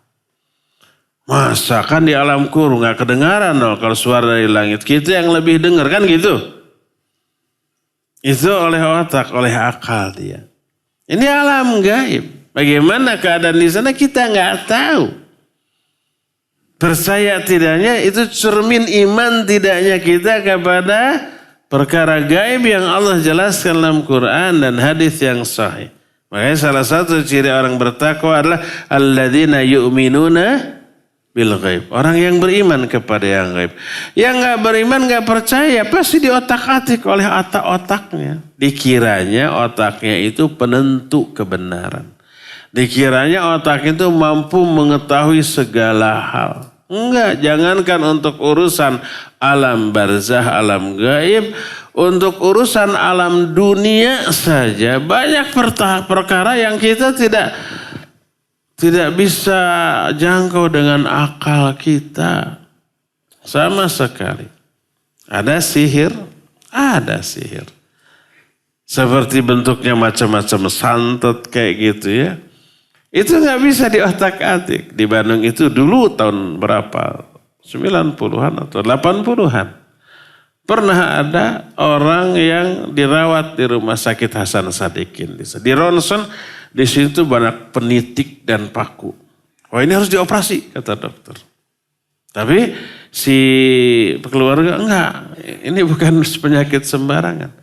[SPEAKER 2] Masa kan di alam kubur gak kedengaran loh kalau suara dari langit. Kita yang lebih dengar kan gitu. Itu oleh otak, oleh akal dia. Ini alam gaib. Bagaimana keadaan di sana kita gak tahu. Percaya tidaknya itu cermin iman tidaknya kita kepada perkara gaib yang Allah jelaskan dalam Quran dan hadis yang sahih. Makanya salah satu ciri orang bertakwa adalah alladzina yu'minuna bil ghaib. Orang yang beriman kepada yang gaib. Yang enggak beriman, enggak percaya, pasti diotak-atik oleh otak-otaknya. Dikiranya otaknya itu penentu kebenaran. Dikiranya otak itu mampu mengetahui segala hal. Enggak, jangankan untuk urusan alam barzah, alam gaib, untuk urusan alam dunia saja banyak perkara yang kita tidak bisa jangkau dengan akal kita sama sekali. Ada sihir, seperti bentuknya macam-macam santet kayak gitu ya. Itu nggak bisa diotak-atik. Di Bandung itu dulu tahun berapa? 90-an atau 80-an. Pernah ada orang yang dirawat di rumah sakit Hasan Sadikin. Di ronsen, di situ banyak penitik dan paku. Oh ini harus dioperasi, kata dokter. Tapi si keluarga enggak. Ini bukan penyakit sembarangan.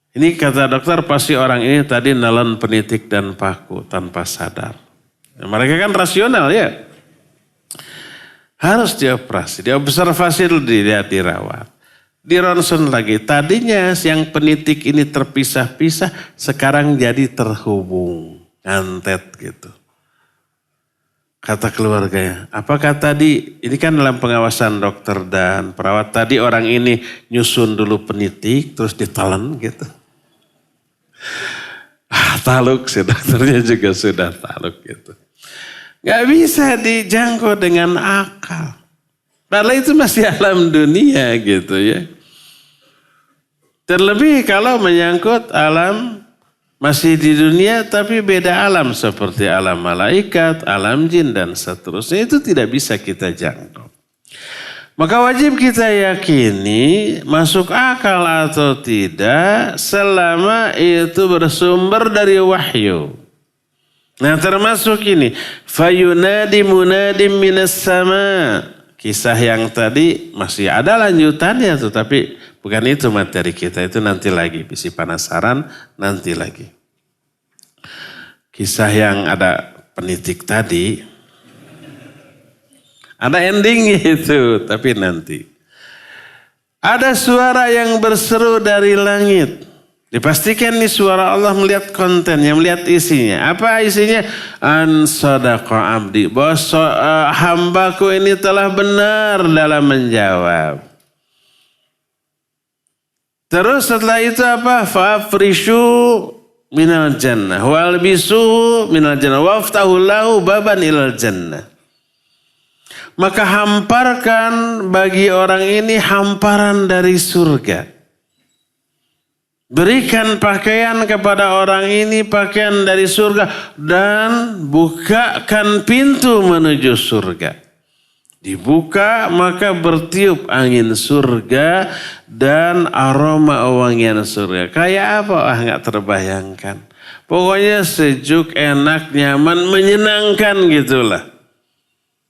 [SPEAKER 2] Ini kata dokter pasti orang ini tadi nelan penitik dan paku tanpa sadar. Nah, mereka kan rasional ya. Harus dioperasi, diobservasi dulu, dilihat, dirawat. Di ronsen lagi, tadinya yang penitik ini terpisah-pisah, sekarang jadi terhubung, ngantet gitu. Kata keluarganya, apakah tadi, ini kan dalam pengawasan dokter dan perawat, tadi orang ini nyusun dulu penitik, terus ditelan gitu. Taluk sih, dokternya juga sudah taluk gitu. Gak bisa dijangkau dengan akal. Padahal itu masih alam dunia gitu ya. Terlebih kalau menyangkut alam masih di dunia tapi beda alam seperti alam malaikat, alam jin dan seterusnya itu tidak bisa kita jangkau. Maka wajib kita yakini masuk akal atau tidak selama itu bersumber dari wahyu. Nah termasuk ini. Fayunadi munadim minas sama. Kisah yang tadi masih ada lanjutannya tuh. Tapi bukan itu materi kita. Itu nanti lagi. Bisi penasaran nanti lagi. Kisah yang ada penitik tadi. Ada endingnya itu, tapi nanti. Ada suara yang berseru dari langit. Dipastikan nih suara Allah melihat kontennya, melihat isinya. Apa isinya? An sadaqa abdi. Bahwa hambaku ini telah benar dalam menjawab. Terus setelah itu apa? Fa'afrishu minal jannah. Walbisu minal jannah. Waftahu lahu baban ilal jannah. Maka hamparkan bagi orang ini hamparan dari surga. Berikan pakaian kepada orang ini pakaian dari surga. Dan bukakan pintu menuju surga. Dibuka maka bertiup angin surga dan aroma wangian surga. Kayak apa? Gak terbayangkan. Pokoknya sejuk, enak, nyaman, menyenangkan gitulah.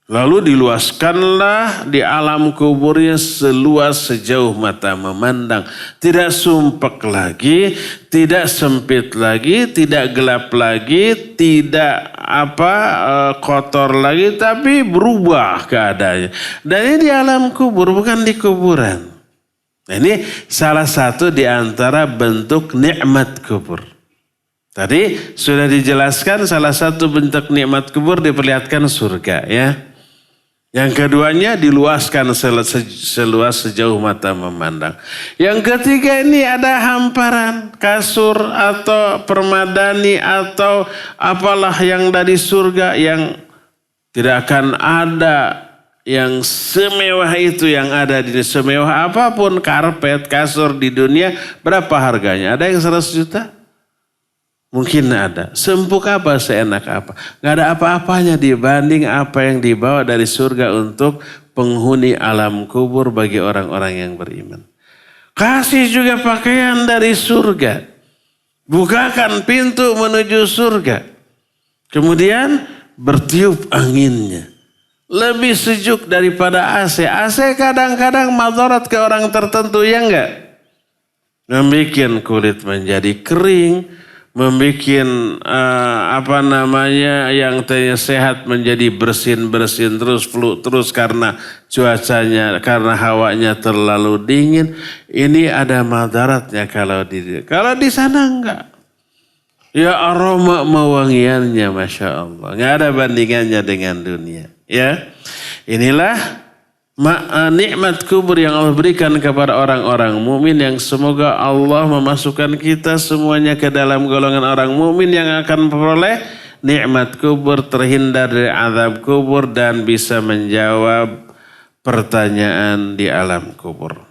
[SPEAKER 2] Lalu diluaskanlah di alam kuburnya seluas sejauh mata memandang. Tidak sumpek lagi, tidak sempit lagi, tidak gelap lagi, tidak kotor lagi, tapi berubah keadaannya. Dan ini di alam kubur, bukan di kuburan. Nah, ini salah satu di antara bentuk nikmat kubur. Tadi sudah dijelaskan salah satu bentuk nikmat kubur diperlihatkan surga ya. Yang keduanya diluaskan seluas sejauh mata memandang. Yang ketiga ini ada hamparan kasur atau permadani atau apalah yang dari surga yang tidak akan ada yang semewah itu yang ada di dunia, semewah apapun karpet, kasur di dunia, berapa harganya? Ada yang 100 juta? Mungkin ada. Seempuk apa, seenak apa? Gak ada apa-apanya dibanding apa yang dibawa dari surga untuk penghuni alam kubur bagi orang-orang yang beriman. Kasih juga pakaian dari surga. Bukakan pintu menuju surga. Kemudian bertiup anginnya. Lebih sejuk daripada AC. AC kadang-kadang madarat ke orang tertentu, ya enggak? Membikin kulit menjadi kering. Membikin yang tadinya sehat menjadi bersin-bersin terus, flu terus karena cuacanya, karena hawanya terlalu dingin. Ini ada madaratnya kalau di sana enggak. Ya aroma mewangiannya Masya Allah. Enggak ada bandingannya dengan dunia. Ya, inilah nikmat kubur yang Allah berikan kepada orang-orang mukmin, yang semoga Allah memasukkan kita semuanya ke dalam golongan orang mukmin yang akan memperoleh nikmat kubur, terhindar dari azab kubur dan bisa menjawab pertanyaan di alam kubur.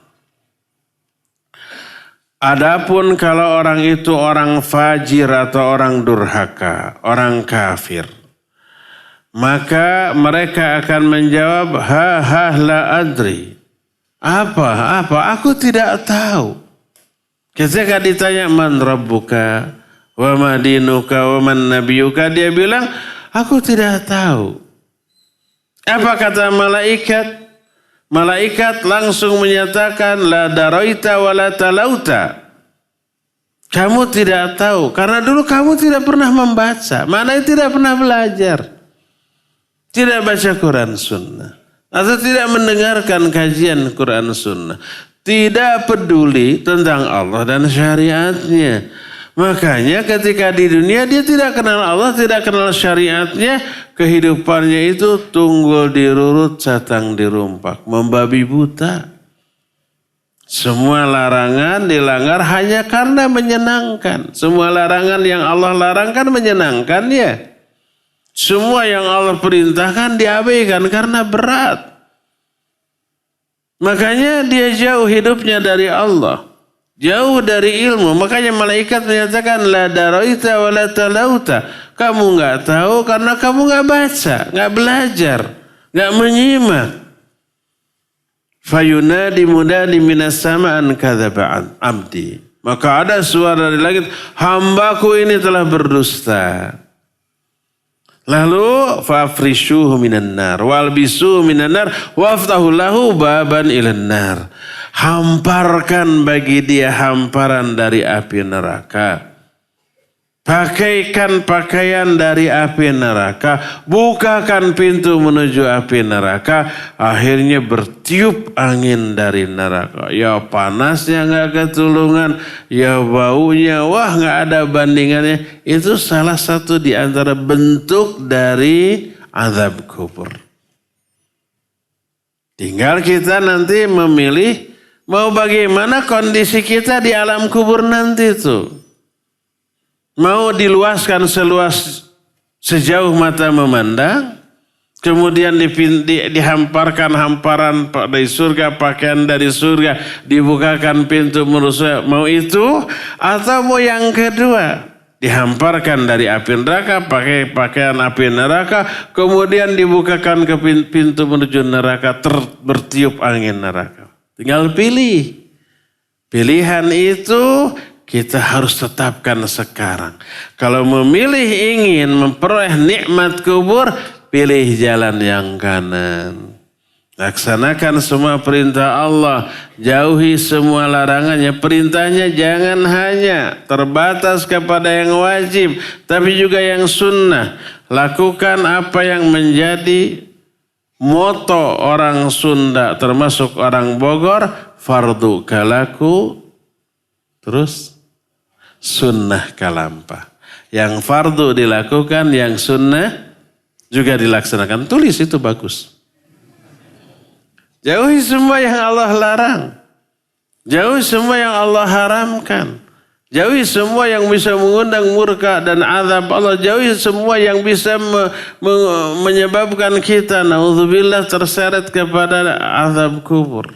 [SPEAKER 2] Adapun kalau orang itu orang fajir atau orang durhaka, orang kafir, maka mereka akan menjawab, la adri. Apa? Aku tidak tahu. Ketika ditanya man rabbuka wa ma dinuka wa man nabiyuka, dia bilang, aku tidak tahu. Apa kata malaikat? Malaikat langsung menyatakan, la daraita wa la talauta. Kamu tidak tahu karena dulu kamu tidak pernah membaca, maknanya tidak pernah belajar. Tidak baca Quran Sunnah. Atau tidak mendengarkan kajian Quran Sunnah. Tidak peduli tentang Allah dan syariatnya. Makanya ketika di dunia dia tidak kenal Allah, tidak kenal syariatnya. Kehidupannya itu tunggul dirurut, catang dirumpak. Membabi buta. Semua larangan dilanggar hanya karena menyenangkan. Semua larangan yang Allah larangkan menyenangkan ya. Semua yang Allah perintahkan diabaikan karena berat. Makanya dia jauh hidupnya dari Allah. Jauh dari ilmu. Makanya malaikat menyatakan, la daraita wa la talauta. Kamu enggak tahu karena kamu enggak baca, enggak belajar, enggak menyimak. Fayunadi munadi minas sama'an kadzaba abdi. Maka ada suara dari langit, hambaku ini telah berdusta. Lalu fafrishuhu minan nar walbisuhu minan nar waftahu lahu baban ilan nar. Hamparkan bagi dia hamparan dari api neraka. Pakaikan pakaian dari api neraka. Bukakan pintu menuju api neraka. Akhirnya bertiup angin dari neraka. Ya panasnya gak ketulungan. Ya baunya wah gak ada bandingannya. Itu salah satu di antara bentuk dari azab kubur. Tinggal kita nanti memilih mau bagaimana kondisi kita di alam kubur nanti itu. Mau diluaskan sejauh mata memandang, kemudian dihamparkan hamparan dari surga, pakaian dari surga, dibukakan pintu menuju, mau itu, atau mau yang kedua, dihamparkan dari api neraka, pakai pakaian api neraka, kemudian dibukakan ke pintu menuju neraka, bertiup angin neraka. Tinggal pilih. Pilihan itu kita harus tetapkan sekarang. Kalau memilih ingin memperoleh nikmat kubur, pilih jalan yang kanan. Laksanakan semua perintah Allah. Jauhi semua larangannya. Perintahnya jangan hanya terbatas kepada yang wajib, tapi juga yang sunnah. Lakukan apa yang menjadi moto orang Sunda, termasuk orang Bogor, fardu kalaku, terus sunnah kalampa. Yang fardu dilakukan, yang sunnah juga dilaksanakan. Tulis itu bagus. Jauhi semua yang Allah larang. Jauhi semua yang Allah haramkan. Jauhi semua yang bisa mengundang murka dan azab Allah. Jauhi semua yang bisa menyebabkan kita, naudzubillah, terseret kepada azab kubur.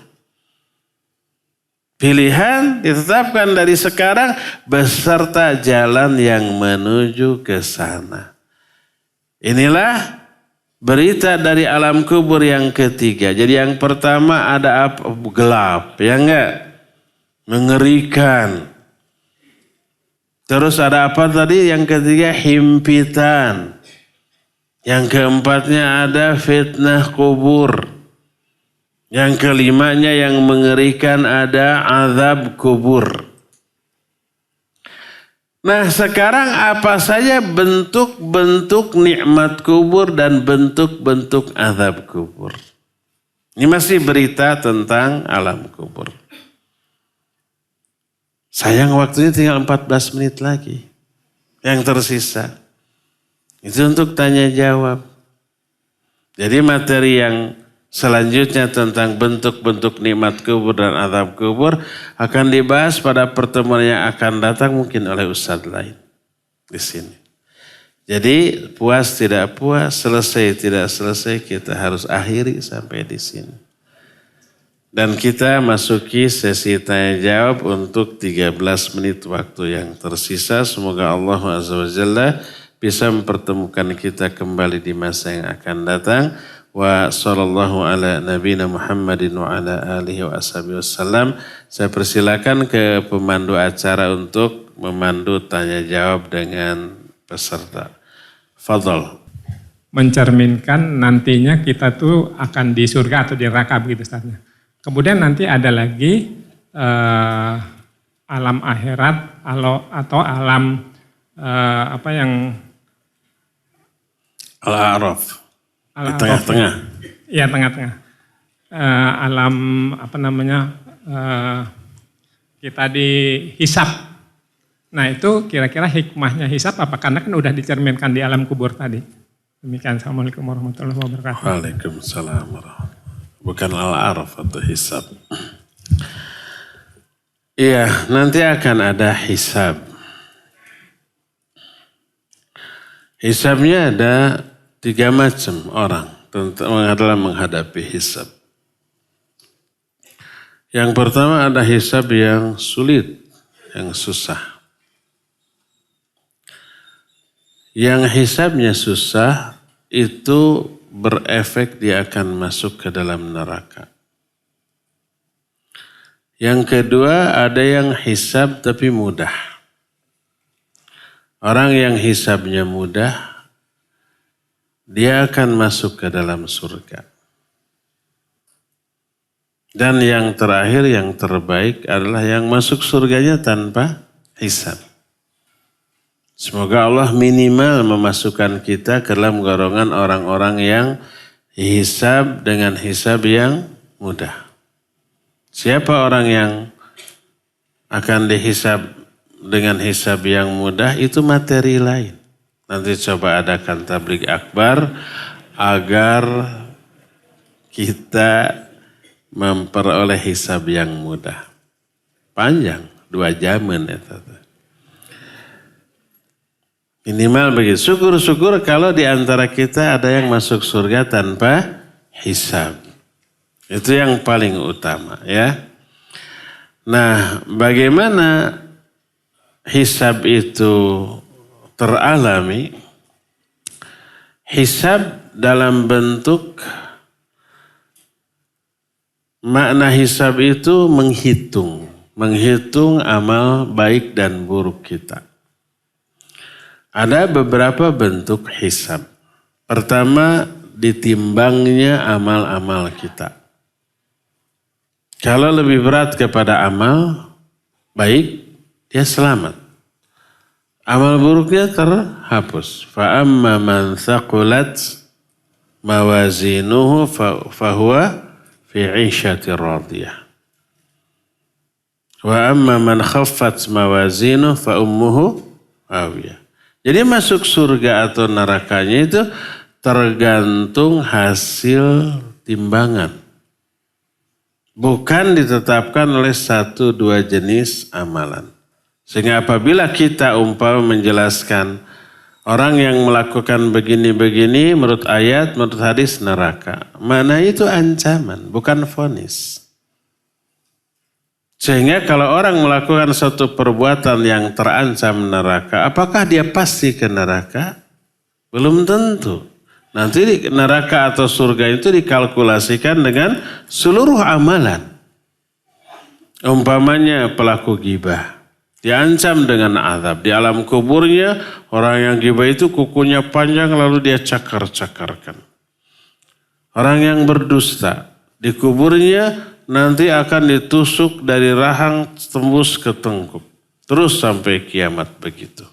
[SPEAKER 2] Pilihan ditetapkan dari sekarang beserta jalan yang menuju ke sana. Inilah berita dari alam kubur yang ketiga. Jadi yang pertama ada apa? Gelap, ya enggak? Mengerikan. Terus ada apa tadi? Yang ketiga himpitan. Yang keempatnya ada fitnah kubur. Yang kelimanya yang mengerikan ada azab kubur. Nah sekarang apa saja bentuk-bentuk nikmat kubur dan bentuk-bentuk azab kubur. Ini masih berita tentang alam kubur. Sayang waktunya tinggal 14 menit lagi. Yang tersisa. Itu untuk tanya jawab. Jadi materi yang selanjutnya tentang bentuk-bentuk nikmat kubur dan azab kubur akan dibahas pada pertemuan yang akan datang mungkin oleh ustadz lain di sini. Jadi puas tidak puas, selesai tidak selesai, kita harus akhiri sampai di sini. Dan kita masuki sesi tanya jawab untuk 13 menit waktu yang tersisa. Semoga Allah Azza wa Jalla bisa mempertemukan kita kembali di masa yang akan datang. Wa sallallahu ala nabiyina Muhammadin wa ala alihi wa ashabihi wassalam. Saya persilakan ke pemandu acara untuk memandu tanya jawab dengan peserta. Fadhal.
[SPEAKER 3] Mencerminkan nantinya kita tuh akan di surga atau di neraka begitu Ustaznya. Kemudian nanti ada lagi alam akhirat atau alam apa yang
[SPEAKER 2] Al-A'raf. Di tengah-tengah.
[SPEAKER 3] Iya tengah-tengah. Alam apa namanya kita dihisab. Nah itu kira-kira hikmahnya hisab apa? Karena kan udah dicerminkan di alam kubur tadi. Demikian. Assalamualaikum warahmatullahi wabarakatuh.
[SPEAKER 2] Waalaikumsalam warahmatullahi. Bukan al-araf atau hisab. Iya, nanti akan ada hisab. Hisabnya ada 3 macam orang dalam menghadapi hisab. Yang pertama ada hisab yang sulit, yang susah. Yang hisabnya susah itu berefek dia akan masuk ke dalam neraka. Yang kedua ada yang hisab tapi mudah. Orang yang hisabnya mudah, dia akan masuk ke dalam surga. Dan yang terakhir, yang terbaik adalah yang masuk surganya tanpa hisab. Semoga Allah minimal memasukkan kita ke dalam golongan orang-orang yang hisab dengan hisab yang mudah. Siapa orang yang akan dihisab dengan hisab yang mudah itu materi lain. Nanti coba adakan tabligh akbar agar kita memperoleh hisab yang mudah. Panjang, 2 jaman ya. Minimal begitu. Syukur-syukur kalau di antara kita ada yang masuk surga tanpa hisab. Itu yang paling utama ya. Nah, bagaimana hisab itu teralami? Hisab dalam bentuk makna hisab itu menghitung amal baik dan buruk kita. Ada beberapa bentuk hisab. Pertama, ditimbangnya amal-amal kita. Kalau lebih berat kepada amal baik, dia selamat. Amal buruknya terhapus. Fa amma man thaqulat mawazinuhu fahuwa fi 'ishatir radiyah. Wa amma man khaffat mawazinuhu fa ummuhu hawiyah. Jadi masuk surga atau nerakanya itu tergantung hasil timbangan. Bukan ditetapkan oleh 1-2 jenis amalan. Sehingga apabila kita menjelaskan orang yang melakukan begini-begini menurut ayat, menurut hadis neraka. Mana itu ancaman, bukan vonis. Sehingga kalau orang melakukan suatu perbuatan yang terancam neraka, apakah dia pasti ke neraka? Belum tentu. Nanti di neraka atau surga itu dikalkulasikan dengan seluruh amalan. Umpamanya pelaku ghibah diancam dengan azab. Di alam kuburnya orang yang ghibah itu kukunya panjang lalu dia cakar-cakarkan. Orang yang berdusta di kuburnya nanti akan ditusuk dari rahang tembus ke tengkuk. Terus sampai kiamat begitu.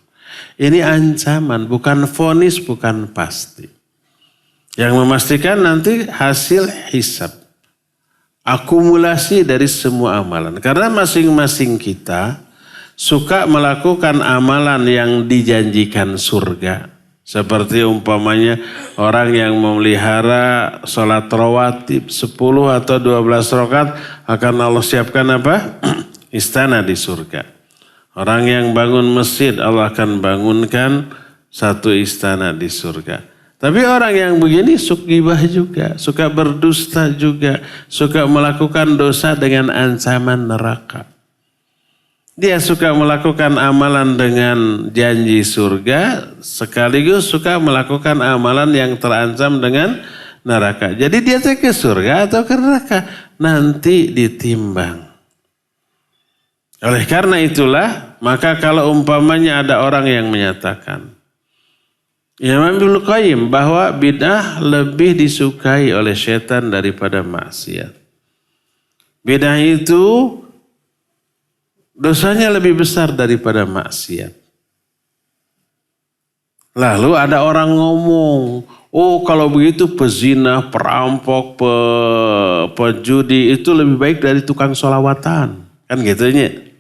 [SPEAKER 2] Ini ancaman, bukan vonis, bukan pasti. Yang memastikan nanti hasil hisab. Akumulasi dari semua amalan. Karena masing-masing kita suka melakukan amalan yang dijanjikan surga. Seperti umpamanya orang yang memelihara sholat rawatib 10 atau 12 rakaat akan Allah siapkan apa? Istana di surga. Orang yang bangun masjid Allah akan bangunkan satu istana di surga. Tapi orang yang begini suka ghibah juga, suka berdusta juga, suka melakukan dosa dengan ancaman neraka. Dia suka melakukan amalan dengan janji surga, sekaligus suka melakukan amalan yang terancam dengan neraka. Jadi dia ke surga atau ke neraka? Nanti ditimbang. Oleh karena itulah, maka kalau umpamanya ada orang yang menyatakan, Imam Ibnu Qayyim bahwa bid'ah lebih disukai oleh setan daripada maksiat. Bid'ah itu dosanya lebih besar daripada maksiat. Lalu ada orang ngomong, oh kalau begitu pezina, perampok, pejudi itu lebih baik dari tukang sholawatan. Kan gitunya.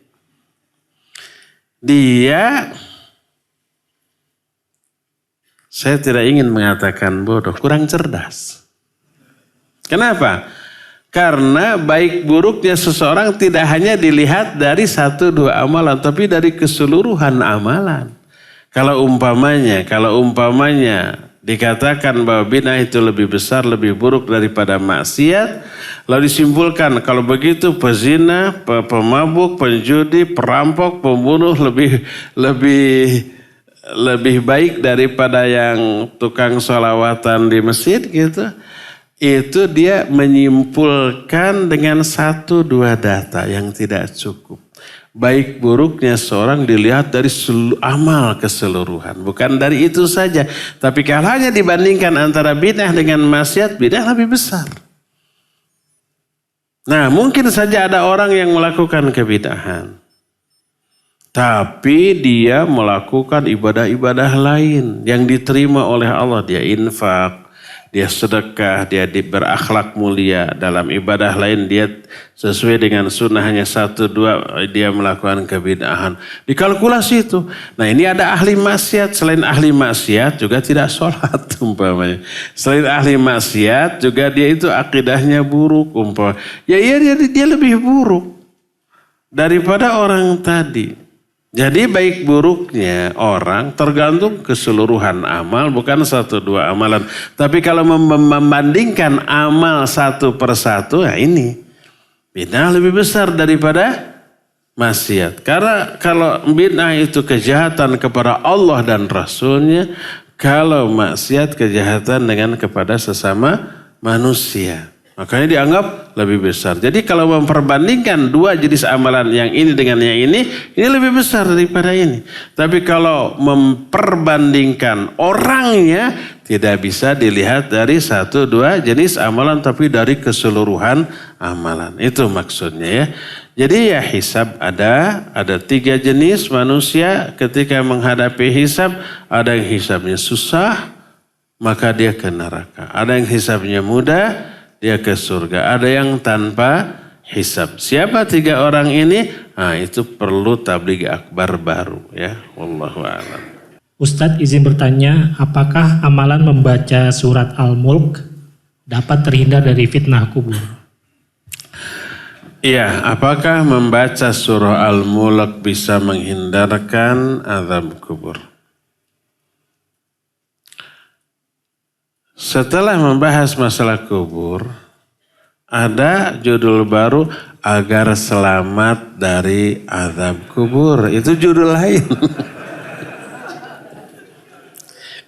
[SPEAKER 2] Saya tidak ingin mengatakan bodoh, kurang cerdas. Kenapa? Karena baik buruknya seseorang tidak hanya dilihat dari 1-2 amalan, tapi dari keseluruhan amalan. Kalau umpamanya dikatakan bahwa bid'ah itu lebih besar, lebih buruk daripada maksiat, lalu disimpulkan kalau begitu pezina, pemabuk, penjudi, perampok, pembunuh lebih baik daripada yang tukang sholawatan di masjid gitu. Itu dia menyimpulkan dengan 1-2 data yang tidak cukup. Baik buruknya seorang dilihat dari amal keseluruhan. Bukan dari itu saja. Tapi kalau hanya dibandingkan antara bid'ah dengan maksiat, bid'ah lebih besar. Nah mungkin saja ada orang yang melakukan kebid'ahan. Tapi dia melakukan ibadah-ibadah lain yang diterima oleh Allah. Dia infak. Dia sedekah, dia berakhlak mulia. Dalam ibadah lain dia sesuai dengan sunnah hanya 1-2 dia melakukan kebid'ahan. Dikalkulasi itu. Nah ini ada ahli maksiat. Selain ahli maksiat juga tidak sholat umpamanya. Selain ahli maksiat juga dia itu akidahnya buruk umpamanya. Dia lebih buruk daripada orang tadi. Jadi baik buruknya orang tergantung keseluruhan amal, bukan 1-2 amalan. Tapi kalau membandingkan amal satu persatu, ya ini bid'ah lebih besar daripada maksiat. Karena kalau bid'ah itu kejahatan kepada Allah dan Rasulnya, kalau maksiat kejahatan dengan kepada sesama manusia. Makanya dianggap lebih besar. Jadi kalau memperbandingkan 2 jenis amalan yang ini dengan yang ini lebih besar daripada ini. Tapi kalau memperbandingkan orangnya, tidak bisa dilihat dari 1-2 jenis amalan, tapi dari keseluruhan amalan. Itu maksudnya ya. Jadi ya hisab ada 3 jenis manusia ketika menghadapi hisab. Ada yang hisabnya susah, maka dia ke neraka. Ada yang hisabnya mudah, dia ke surga. Ada yang tanpa hisab. Siapa 3 orang ini? Nah, itu perlu tabligh akbar baru ya. Wallahu a'lam.
[SPEAKER 4] Ustadz izin bertanya, apakah amalan membaca surat Al-Mulk dapat terhindar dari fitnah kubur?
[SPEAKER 2] Iya, apakah membaca surah Al-Mulk bisa menghindarkan azab kubur? Setelah membahas masalah kubur, ada judul baru, agar selamat dari azab kubur. Itu judul lain.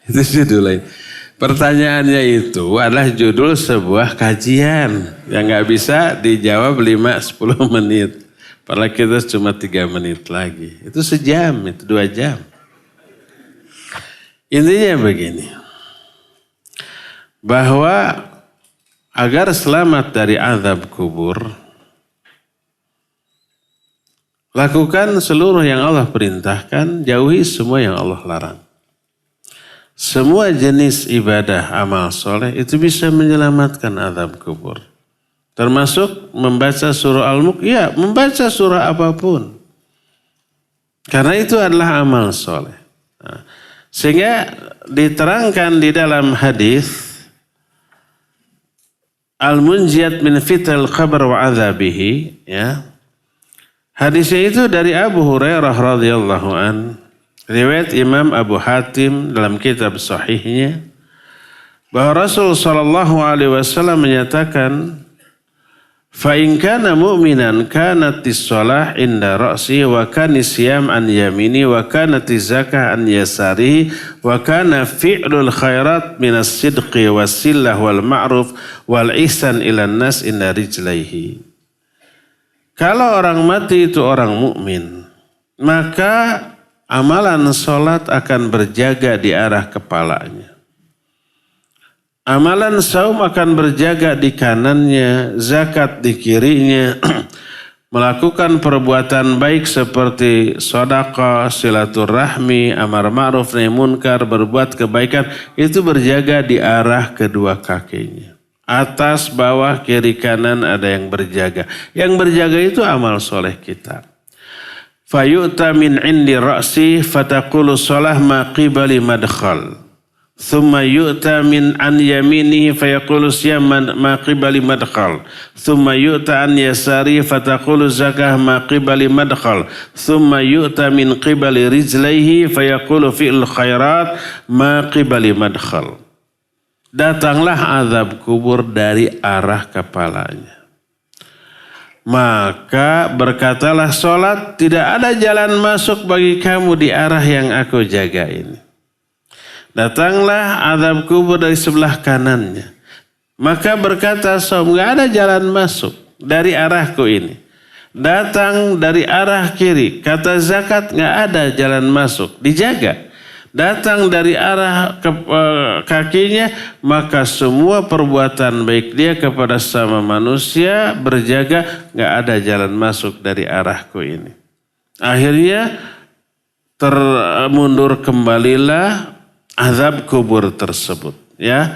[SPEAKER 2] Itu judul lain. Pertanyaannya itu adalah judul sebuah kajian yang gak bisa dijawab 5-10 menit. Padahal kita cuma 3 menit lagi. Itu sejam, itu 2 jam. Intinya begini. Bahwa agar selamat dari azab kubur, lakukan seluruh yang Allah perintahkan, jauhi semua yang Allah larang. Semua jenis ibadah amal soleh itu bisa menyelamatkan azab kubur. Termasuk membaca surah Al-Mulk, ya membaca surah apapun. Karena itu adalah amal soleh. Nah, sehingga diterangkan di dalam hadis Al-Munjiyat min fital qabr wa azabihi, ya. Hadisnya itu dari Abu Hurairah radhiyallahu an. Riwayat Imam Abu Hatim dalam kitab sahihnya bahwa Rasul sallallahu alaihi wasallam menyatakan, fa in kana mu'minan kanatis shalah inda ra'si wa kana siyam an yamini wa kanatiz zakah an yasari wa kana fi'lul khairat minas sidqi wasillah wal ma'ruf wal ihsan ilan nas inda rijlaihi. Kalau orang mati itu orang mukmin, maka amalan sholat akan berjaga di arah kepalanya. Amalan saum akan berjaga di kanannya, zakat di kirinya, melakukan perbuatan baik seperti sedekah, silaturahmi, amar ma'ruf nahi munkar, berbuat kebaikan, itu berjaga di arah kedua kakinya. Atas, bawah, kiri, kanan ada yang berjaga. Yang berjaga itu amal soleh kita. Fayu'ta min indi ra'si fataqulu shalah ma qibali madkhal. Thumma yu'ta min an yaminihi fayaqulu siyam ma qibali madkhal. Thumma yu'ta an yasari fataqulu zakah ma qibali madkhal. Thumma yu'ta min qibali rijlaihi fayaqulu fi'l khairat ma qibali madkhal. Datanglah azab kubur dari arah kepalanya. Maka berkatalah sholat, tidak ada jalan masuk bagi kamu di arah yang aku jaga ini. Datanglah azab kubur dari sebelah kanannya. Maka berkata saum, gak ada jalan masuk dari arahku ini. Datang dari arah kiri, kata zakat, gak ada jalan masuk, dijaga. Datang dari arah kakinya, maka semua perbuatan baik dia kepada sama manusia berjaga, gak ada jalan masuk dari arahku ini. Akhirnya termundur kembalilah azab kubur tersebut, ya.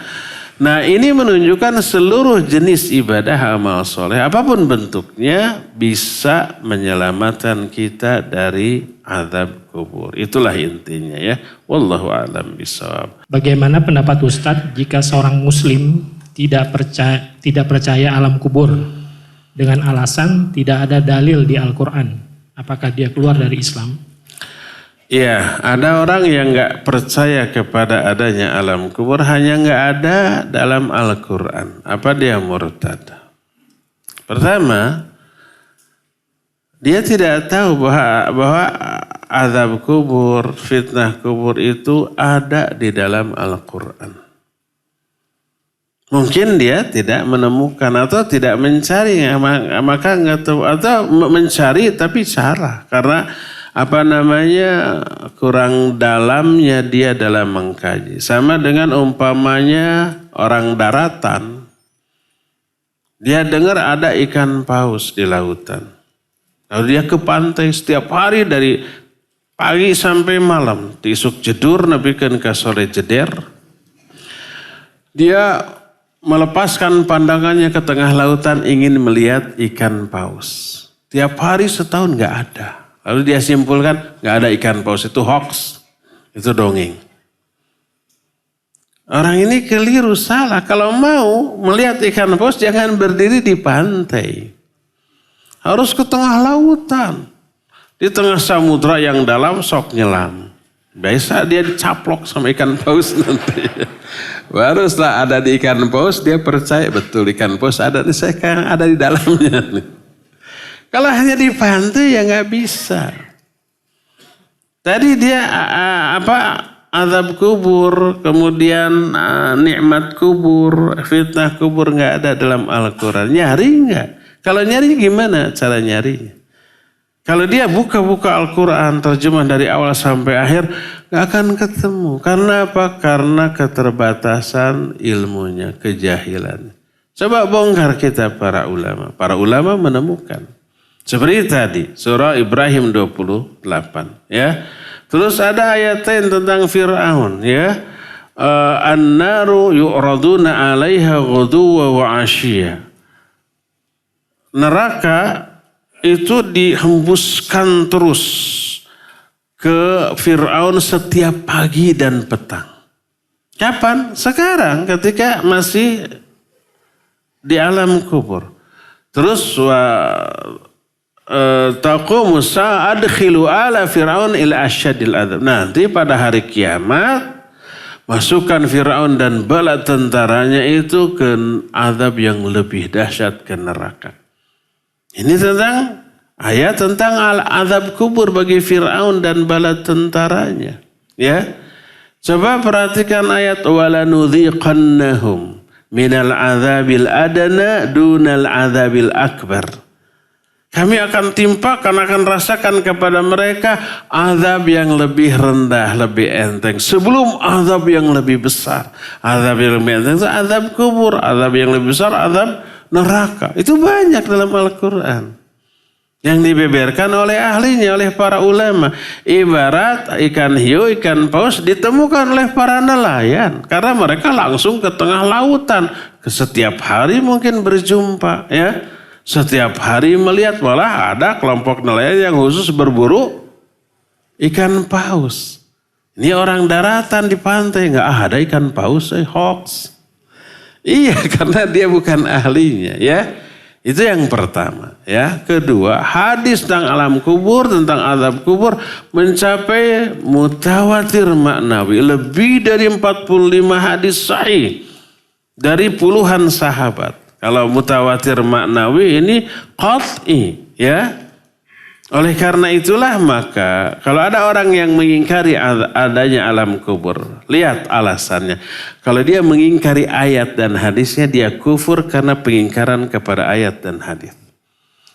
[SPEAKER 2] Nah, ini menunjukkan seluruh jenis ibadah amal soleh apapun bentuknya bisa menyelamatkan kita dari azab kubur. Itulah intinya, ya. Wallahu a'lam bishawab.
[SPEAKER 4] Bagaimana pendapat Ustadz jika seorang muslim tidak percaya alam kubur dengan alasan tidak ada dalil di Al-Quran? Apakah dia keluar dari Islam?
[SPEAKER 2] Ya, ada orang yang gak percaya kepada adanya alam kubur hanya gak ada dalam Al-Quran. Apa dia murtad? Pertama, dia tidak tahu bahwa azab kubur, fitnah kubur itu ada di dalam Al-Quran. Mungkin dia tidak menemukan atau tidak mencari, maka nggak tahu, atau mencari tapi salah karena kurang dalamnya dia dalam mengkaji. Sama dengan umpamanya orang daratan, dia dengar ada ikan paus di lautan. Lalu dia ke pantai setiap hari dari pagi sampai malam. Tisuk jedur nabikan ke sore jeder. Dia melepaskan pandangannya ke tengah lautan ingin melihat ikan paus. Tiap hari setahun gak ada. Lalu dia simpulkan gak ada ikan paus, itu hoax. Itu dongeng. Orang ini keliru, salah. Kalau mau melihat ikan paus jangan berdiri di pantai. Harus ke tengah lautan. Di tengah samudra yang dalam sok nyelam. Biasa dia dicaplok sama ikan paus nanti. Baru setelah ada di ikan paus dia percaya betul ikan paus ada di saya kan ada di dalamnya. Kalau hanya di pantai ya nggak bisa. Tadi dia azab kubur, kemudian nikmat kubur, fitnah kubur nggak ada dalam Al-Quran. Nyari nggak? Kalau nyari gimana cara nyarinya? Kalau dia buka-buka Al-Quran, terjemah dari awal sampai akhir, nggak akan ketemu. Karena apa? Karena keterbatasan ilmunya, kejahilan. Coba bongkar kita para ulama. Para ulama menemukan. Seperti tadi, surah Ibrahim 28. Ya. Terus ada ayat lain tentang Fir'aun. Ya. An-naru yu'raduna 'alaiha ghuduwa wa 'ashiyya. Neraka itu dihembuskan terus ke Fir'aun setiap pagi dan petang. Kapan? Sekarang ketika masih di alam kubur. Terus taqumu sa'adkhilu ala Fir'aun ila asyadil adzab. Nanti pada hari kiamat masukkan Fir'aun dan bala tentaranya itu ke azab yang lebih dahsyat, ke neraka. Ini tentang ayat tentang azab kubur bagi Fir'aun dan bala tentaranya. Ya. Coba perhatikan ayat walanudhiqannahum minal azabil adana dunal azabil akbar. Kami akan timpakan, akan rasakan kepada mereka azab yang lebih rendah, lebih enteng. Sebelum azab yang lebih besar. Azab yang lebih enteng itu azab kubur. Azab yang lebih besar azab neraka. Itu banyak dalam Al-Quran. Yang dibeberkan oleh ahlinya, oleh para ulama. Ibarat ikan hiu, ikan paus ditemukan oleh para nelayan. Karena mereka langsung ke tengah lautan. Setiap hari mungkin berjumpa. Ya. Setiap hari melihat, malah ada kelompok nelayan yang khusus berburu ikan paus. Ini orang daratan di pantai, nggak ada ikan paus, hoax. Iya, karena dia bukan ahlinya, ya. Itu yang pertama, ya. Kedua, hadis tentang alam kubur, tentang azab kubur mencapai mutawatir maknawi, lebih dari 45 hadis sahih dari puluhan sahabat. Kalau mutawatir maknawi ini qat'i, ya. Oleh karena itulah maka kalau ada orang yang mengingkari adanya alam kubur, lihat alasannya. Kalau dia mengingkari ayat dan hadisnya, dia kufur karena pengingkaran kepada ayat dan hadis.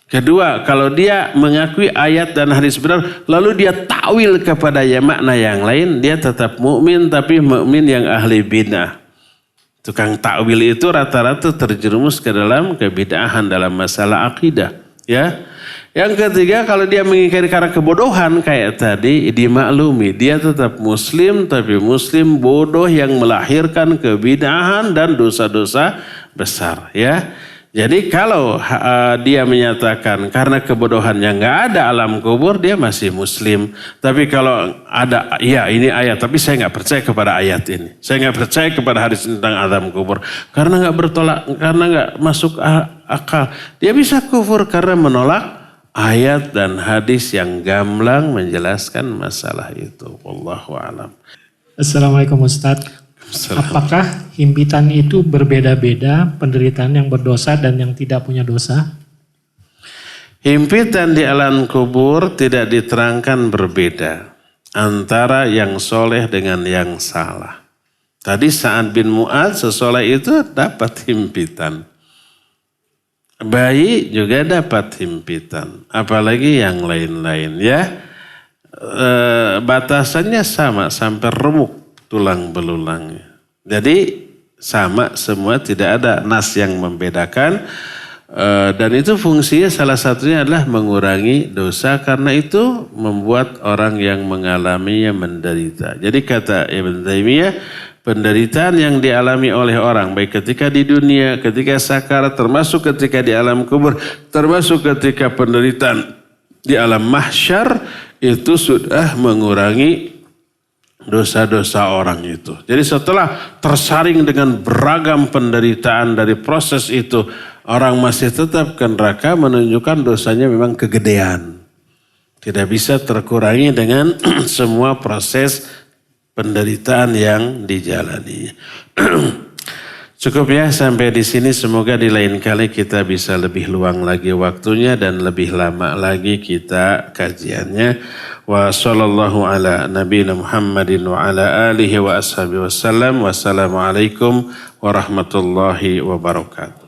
[SPEAKER 2] Kedua, kalau dia mengakui ayat dan hadis benar, lalu dia takwil kepada makna yang lain, dia tetap mukmin, tapi mukmin yang ahli bid'ah. Tukang takwil itu rata-rata terjerumus ke dalam kebid'ahan dalam masalah akidah, ya. Yang ketiga, kalau dia mengingkari karena kebodohan kayak tadi, dimaklumi dia tetap muslim, tapi muslim bodoh yang melahirkan kebid'ahan dan dosa-dosa besar, ya. Jadi kalau dia menyatakan karena kebodohannya nggak ada alam kubur, dia masih muslim. Tapi kalau ada, ya ini ayat, tapi saya nggak percaya kepada ayat ini. Saya nggak percaya kepada hadis tentang alam kubur. Karena nggak bertolak, karena nggak masuk akal. Dia bisa kufur karena menolak ayat dan hadis yang gamblang menjelaskan masalah itu. Wallahu a'lam.
[SPEAKER 4] Assalamualaikum Ustadz. Apakah himpitan itu berbeda-beda penderitaan yang berdosa dan yang tidak punya dosa?
[SPEAKER 2] Himpitan di alam kubur tidak diterangkan berbeda antara yang soleh dengan yang salah. Tadi Sa'ad bin Mu'adz sesoleh itu dapat himpitan. Bayi juga dapat himpitan. Apalagi yang lain-lain, ya. Batasannya sama sampai remuk tulang belulangnya. Jadi sama semua, tidak ada nas yang membedakan. Dan itu fungsinya salah satunya adalah mengurangi dosa, karena itu membuat orang yang mengalaminya menderita. Jadi kata Ibn Taimiyah, penderitaan yang dialami oleh orang baik ketika di dunia, ketika sakarat, termasuk ketika di alam kubur, termasuk ketika penderitaan di alam mahsyar, itu sudah mengurangi dosa-dosa orang itu. Jadi setelah tersaring dengan beragam penderitaan dari proses itu, orang masih tetap ke neraka menunjukkan dosanya memang kegedean. Tidak bisa terkurangi dengan semua proses penderitaan yang dijalani. Cukup ya sampai di sini. Semoga di lain kali kita bisa lebih luang lagi waktunya dan lebih lama lagi kita kajiannya. Wa sallallahu ala nabiyina Muhammadin wa ala alihi wa ashabihi wasallam. Wassalamualaikum warahmatullahi wabarakatuh.